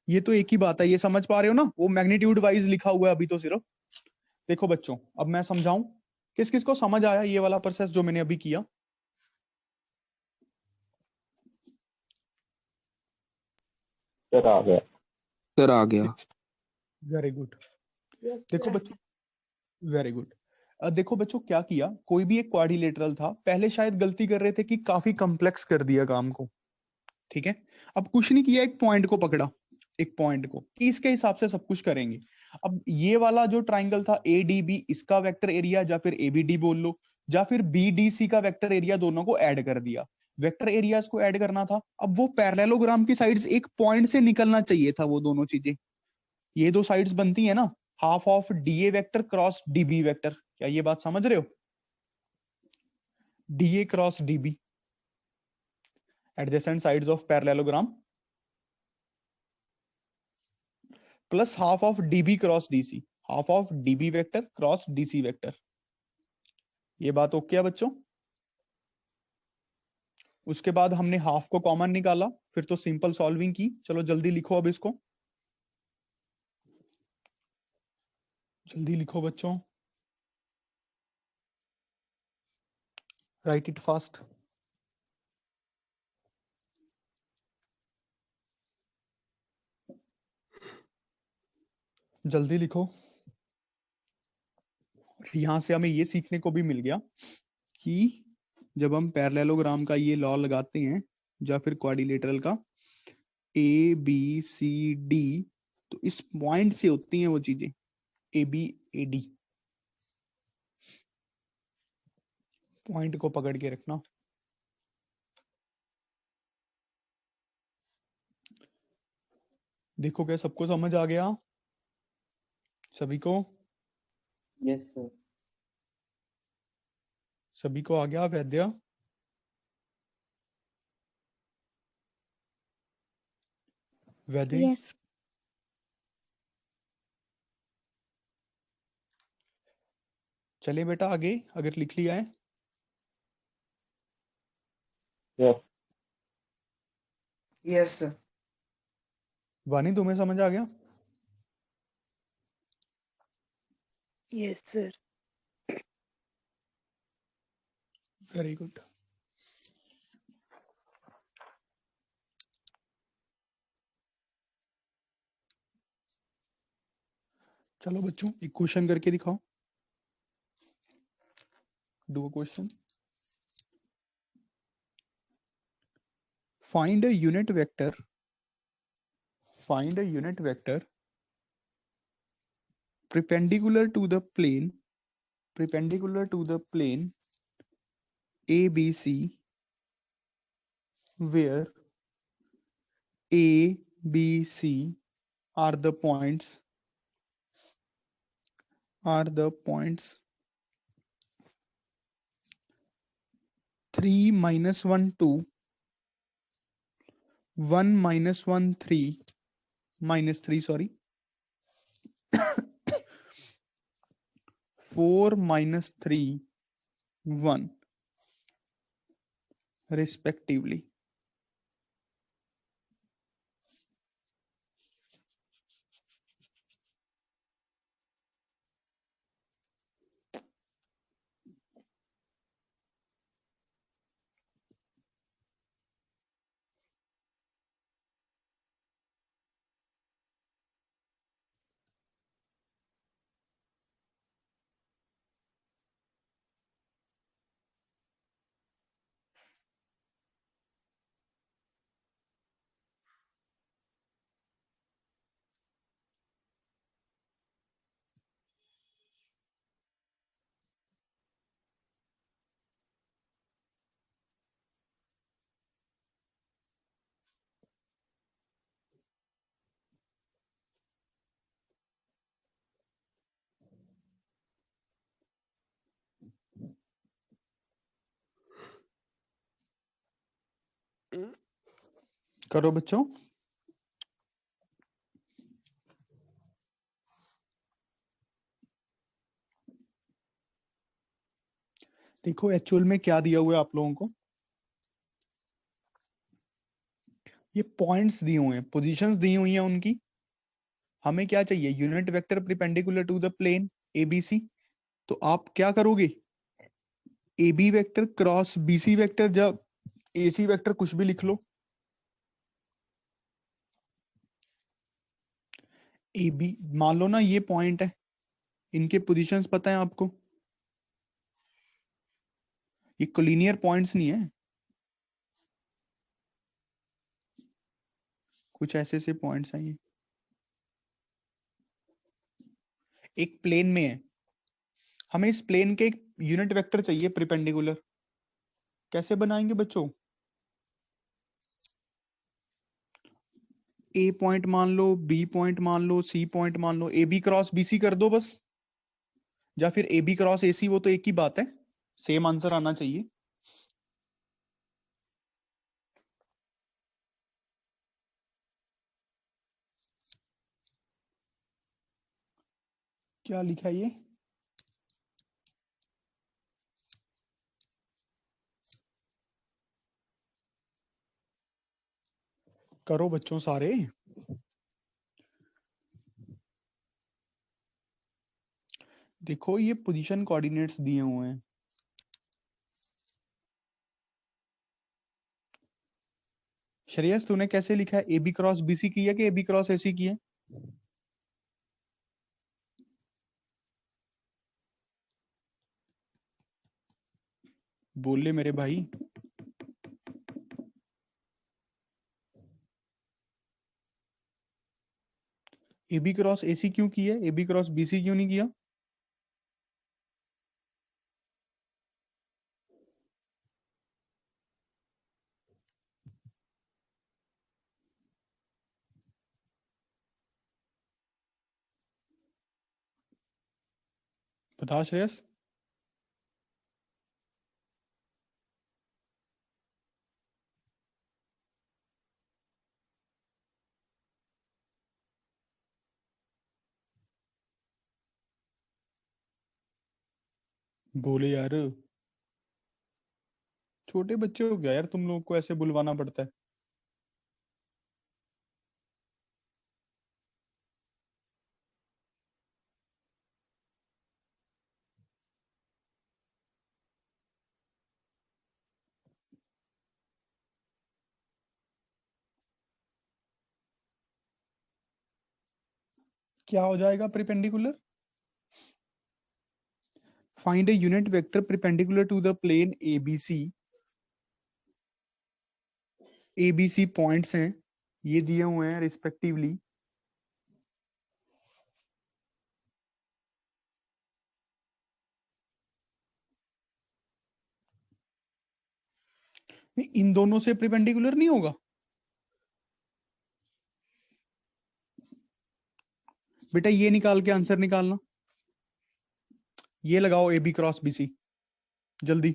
ये तो एक ही बात है, ये समझ पा रहे हो ना? वो मैग्नीट्यूड वाइज लिखा हुआ है अभी तो सिर्फ। देखो बच्चों अब मैं समझाऊं, किस किस को समझ आया ये वाला प्रोसेस जो मैंने अभी किया? सर आ गया। सर आ गया। Very good. Yes, देखो sir. बच्चों, वेरी गुड। देखो बच्चों क्या किया, कोई भी एक क्वाड्रिलेटरल था, पहले शायद गलती कर रहे थे कि काफी कॉम्प्लेक्स कर दिया काम को, ठीक है? अब कुछ नहीं किया, एक पॉइंट को पकड़ा, एक पॉइंट को कि इसके हिसाब से सब कुछ करेंगे। अब ये वाला जो ट्राइंगल था एडीबी, इसका वेक्टर एरिया या फिर एबीडी बोल लो, या फिर बीडीसी का वेक्टर एरिया, दोनों को ऐड कर दिया। वेक्टर एरियाज को ऐड करना था। अब वो पैरेललोग्राम की साइड्स एक पॉइंट से निकलना चाहिए था, वो दोनों चीजें, ये दो साइड्स बनती है ना, half of DA vector cross dB vector. क्या ये बात समझ रहे हो? DA cross dB, adjacent sides of parallelogram, plus half of dB cross DC, half of dB vector cross DC vector. ये बात ओके है बच्चों? उसके बाद हमने हाफ को कॉमन निकाला, फिर तो सिंपल सॉल्विंग की। चलो जल्दी लिखो अब इसको, जल्दी लिखो बच्चों, राइट इट फास्ट। जल्दी लिखो। यहां से हमें ये सीखने को भी मिल गया कि जब हम पैरेललोग्राम का ये लॉ लगाते हैं या फिर क्वाड्रिलेटरल का ए बी सी डी, तो इस पॉइंट से होती हैं वो चीजें, A B A D. Point को पकड़ के रखना। देखो क्या सबको समझ आ गया? सभी को? Yes sir. सभी को आ गया वैद्य? वैद्य? Yes. चले बेटा आगे, अगर लिख लिया है। Yes yes sir. वानी तुम्हें समझ आ गया? Yes, sir. Very good. चलो बच्चों एक क्वेश्चन करके दिखाओ. Do a question. Find a unit vector. Find a unit vector perpendicular to the plane. Perpendicular to the plane ABC, where A, B, C are the points. Are the points 3 minus 1 2, 1 minus 1 3, minus 3 sorry, 4 minus 3 1 respectively. करो बच्चों. देखो actual में क्या दिया हुआ है आप लोगों को. ये पॉइंट्स दिए हुए हैं, पोजीशंस दी हुई हैं उनकी. हमें क्या चाहिए? Unit vector perpendicular to the plane ABC. तो आप क्या करोगे? AB vector cross BC vector, जब AC वेक्टर कुछ भी लिख लो. AB मान लो ना ये पॉइंट है, इनके पोजीशंस पता है आपको. ये कोलिनियर पॉइंट्स नहीं है, कुछ ऐसे से पॉइंट्स हैं ये. एक प्लेन में है, हमें इस प्लेन के एक यूनिट वेक्टर चाहिए परपेंडिकुलर. कैसे बनाएंगे बच्चों? A पॉइंट मान लो, B पॉइंट मान लो, C पॉइंट मान लो, AB क्रॉस BC कर दो बस, या फिर AB क्रॉस AC, वो तो एक ही बात है, सेम आंसर आना चाहिए. क्या लिखा है ये? करो बच्चों सारे. देखो ये पोजीशन कोऑर्डिनेट्स दिए हुए हैं. श्रेयस तूने कैसे लिखा है? AB क्रॉस BC किया कि AB क्रॉस AC किया? बोल ले मेरे भाई. AB क्रॉस AC क्यों किया? AB क्रॉस BC क्यों नहीं किया? बता श्रेयस. बोले यार, छोटे बच्चे हो गया यार, तुम लोग को ऐसे बुलवाना पड़ता है. क्या हो जाएगा perpendicular? Find a unit vector perpendicular to the plane ABC. ABC points हैं, ये दिए हुए हैं रिस्पेक्टिवली। इन दोनों से परपेंडिकुलर नहीं होगा बेटा, ये निकाल के आंसर निकालना। ये लगाओ A B cross B C, जल्दी।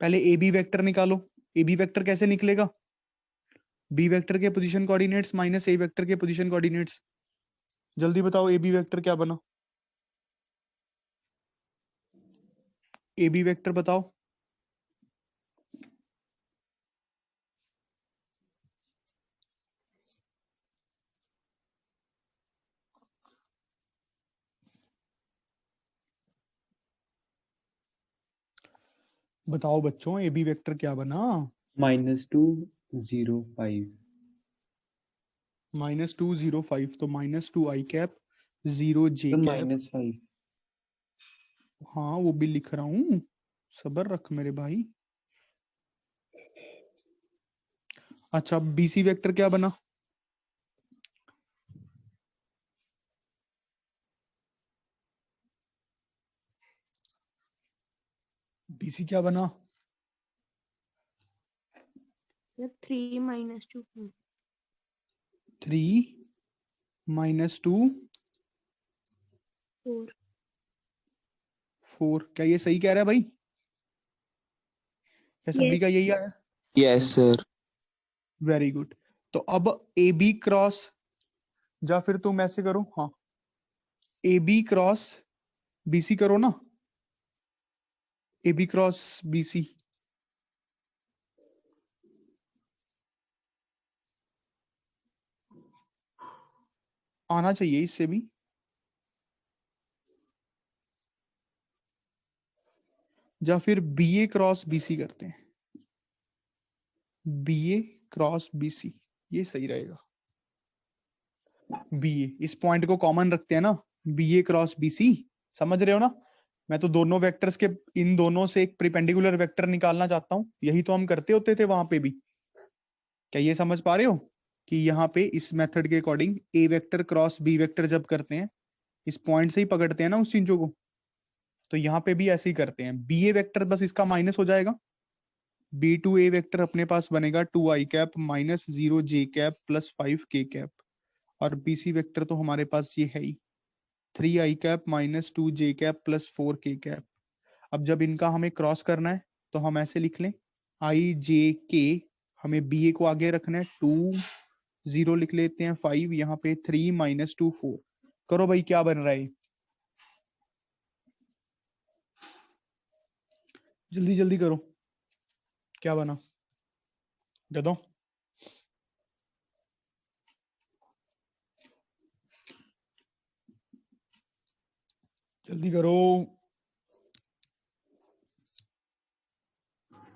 पहले ए बी वेक्टर निकालो। ए बी वेक्टर कैसे निकलेगा? बी वेक्टर के पोजीशन कोऑर्डिनेट्स माइनस ए वेक्टर के पोजीशन कोऑर्डिनेट्स। जल्दी बताओ ए बी वेक्टर क्या बना? ए बी वेक्टर बताओ। बताओ बच्चों, ए बी वेक्टर क्या बना? -205। -205, तो -2 आई कैप 0 जे तो कैप। -5। हाँ वो भी लिख रहा हूं, सबर रख मेरे भाई। अच्छा, बीसी वेक्टर क्या बना? बीसी क्या बना? 3 - 2 3 -2 4 4। क्या ये सही कह रहा है भाई? क्या सभी Yes. का यही आया? Yes sir. Very good. तो अब ए बी क्रॉस, या फिर तुम ऐसे करो, हाँ ए बी क्रॉस बीसी करो ना, ए बी क्रॉस बीसी। आना चाहिए इससे भी। या फिर बी ए क्रॉस बीसी करते हैं, बी ए क्रॉस बीसी, ये सही रहेगा। बी ए, इस पॉइंट को कॉमन रखते हैं ना, बी ए क्रॉस बीसी। समझ रहे हो ना? मैं तो दोनों वेक्टर्स के, इन दोनों से एक परपेंडिकुलर वेक्टर निकालना चाहता हूं। यही तो हम करते होते थे वहां पे भी। क्या ये समझ पा रहे हो कि यहाँ पे इस मेथड के अकॉर्डिंग ए वेक्टर क्रॉस बी वेक्टर जब करते हैं, इस पॉइंट से ही पकड़ते हैं ना उस चीजों को, तो यहाँ पे भी ऐसे ही करते हैं। बी ए वेक्टर बस इसका माइनस हो जाएगा, बी टू ए वेक्टर अपने पास बनेगा 2 आई कैप -0 जे कैप +5 के कैप, और बीसी वेक्टर तो हमारे पास ये है ही 3 आई कैप -2 जे कैप +4 के कैप। अब जब इनका हमें क्रॉस करना है तो हम ऐसे लिख लें, आई जे के, हमें बी ए को आगे रखना है, 2 0 लिख लेते हैं, 5 यहाँ पे, 3 -2 4। करो भाई, क्या बन रहा है? जल्दी जल्दी करो, क्या बना? दे दो। जल्दी करो।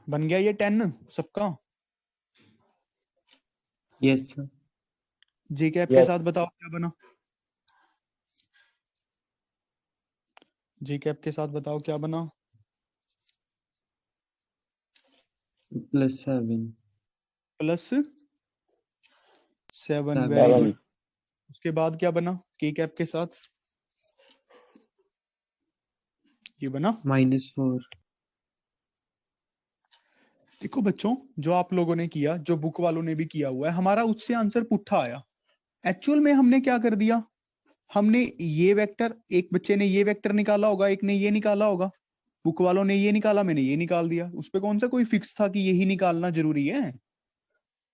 बन गया ये 10 सबका? Yes sir. जे कैप के Yes. साथ बताओ क्या बना? जे कैप के साथ बताओ क्या बना? +7। +7। Seven. Very good. उसके बाद क्या बना के कैप के साथ? ये बना -4। देखो बच्चों, जो आप लोगों ने किया, जो बुक वालों ने भी किया हुआ है, हमारा उससे आंसर पुट्ठा आया। एक्चुअल में हमने क्या कर दिया, हमने ये वेक्टर, एक बच्चे ने ये वेक्टर निकाला होगा, एक ने ये निकाला होगा, बुक वालों ने ये निकाला, मैंने ये निकाल दिया। उस पे कौन सा कोई फिक्स था कि यही निकालना जरूरी है?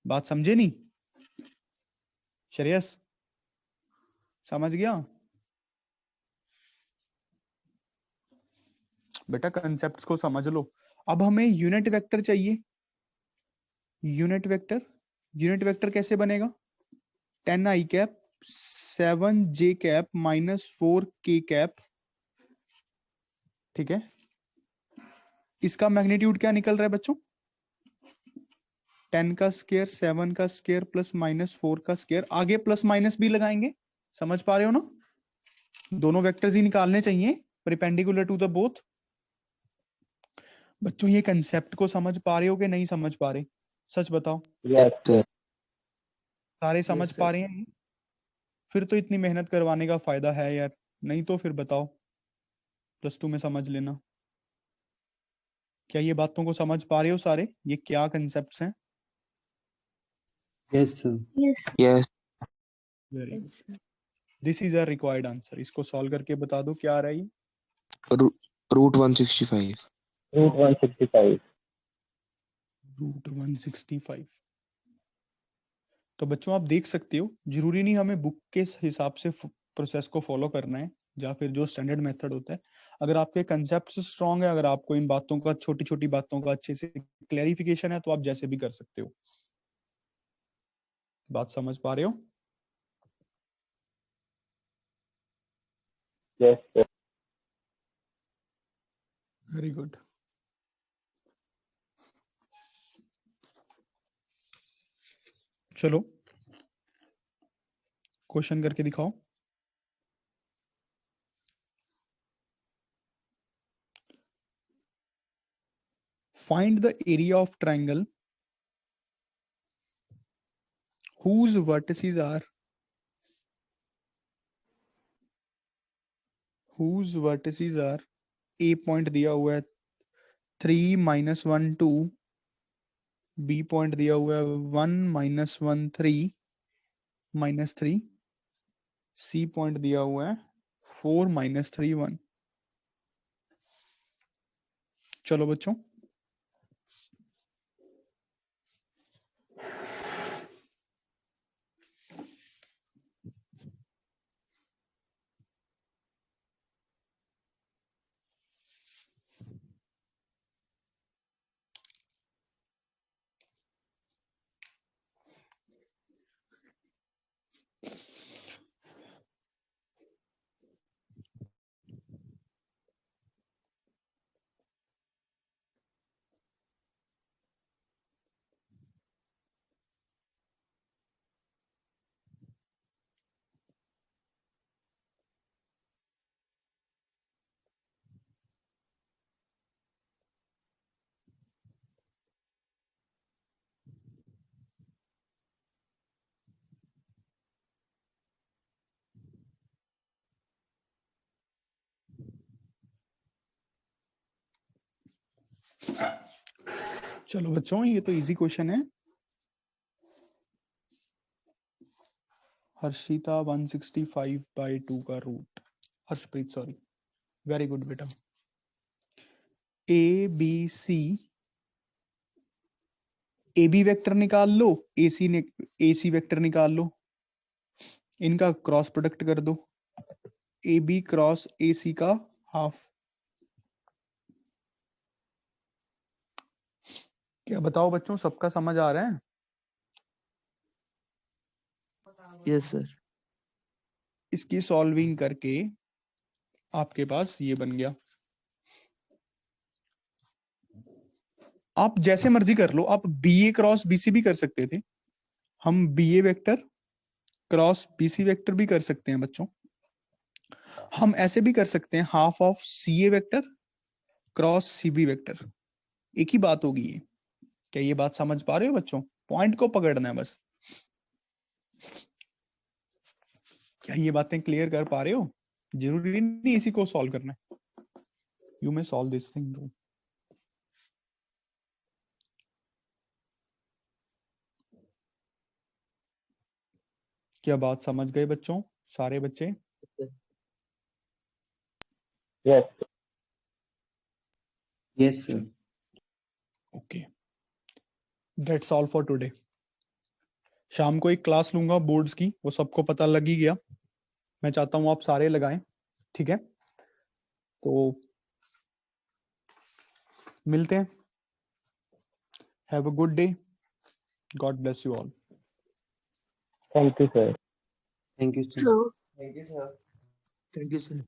बात समझे नहीं? श्रेयस समझ गया? बेटा कंसेप्ट्स को समझ लो। अब हमें यूनिट वेक्टर चाहिए। यूनिट वेक्टर, यूनिट वेक्टर कैसे बनेगा? 10 आई कैप 7 जे कैप -4 के कैप, ठीक है। इसका मैग्नीट्यूड क्या निकल रहा है बच्चों? 10 का स्क्वायर, 7 का स्क्वायर +-4 का स्क्वायर, आगे प्लस माइनस भी लगाएंगे। समझ पा रहे हो ना? दोनों वेक्टर्स ही निकालने चाहिए परपेंडिकुलर टू द बोथ। बच्चों ये कंसेप्ट को समझ पा रहे हो कि नहीं समझ पा रहे? सच बताओ, Yes, sir. सारे समझ Yes, sir. पा रहे हैं? फिर तो इतनी मेहनत करवाने का फायदा है यार, नहीं तो फिर बताओ +2 में समझ लेना। क्या ये बातों को समझ पा रहे हो सारे? ये क्या कंसेप्ट्स हैं? Yes, sir. Yes. Yes. Very good, Yes. Sir. This is a required answer. इसको सॉल्व करके बता दो क्या आ रहा है ये। Root 165. Root 165. रूट 165। तो बच्चों आप देख सकते हो, जरूरी नहीं हमें बुक के हिसाब से प्रोसेस को फॉलो करना है या फिर जो स्टैंडर्ड मेथड होता है। अगर आपके कंसेप्ट स्ट्रांग है, अगर आपको इन बातों का, छोटी छोटी बातों का अच्छे से क्लैरिफिकेशन है, तो आप जैसे भी कर सकते हो। बात समझ पा रहे हो? Yes, sir. Very good. चलो क्वेश्चन करके दिखाओ। Find the area of triangle whose vertices are A point दिया हुआ है 3 - 1 2, B पॉइंट दिया हुआ है 1 - 1 3 -3, C पॉइंट दिया हुआ है 4 - 3 1। चलो बच्चों, चलो बच्चों, ये तो इजी क्वेश्चन है। हर्षिता 165/2 का root, Harshpreet sorry, very good बेटा। ए बी वेक्टर निकाल लो, AC वेक्टर निकाल लो, इनका क्रॉस प्रोडक्ट कर दो, AB क्रॉस AC का हाफ। क्या बताओ बच्चों, सबका समझ आ रहा है? Yes, sir. इसकी सॉल्विंग करके आपके पास ये बन गया। आप जैसे मर्जी कर लो, आप BA क्रॉस BC भी कर सकते थे, हम BA vector cross BC vector भी कर सकते हैं बच्चों। हम ऐसे भी कर सकते हैं, half of CA vector cross CB vector, एक ही बात होगी ये। क्या ये बात समझ पा रहे हो बच्चों? पॉइंट को पकड़ना है बस। क्या ये बातें क्लियर कर पा रहे हो? जरूरी नहीं इसी को सॉल्व करना है, you may solve this thing too. क्या बात समझ गए बच्चों, सारे बच्चे? Yes, sir. Yes, sir. Okay, that's all for today. शाम को एक क्लास लूंगा बोर्ड्स की, वो सबको पता लग ही गया। मैं चाहता हूं आप सारे लगाएं, ठीक है? तो मिलते हैं। Have a good day, God bless you all. Thank you, sir. Thank you, sir. So. Thank you, sir.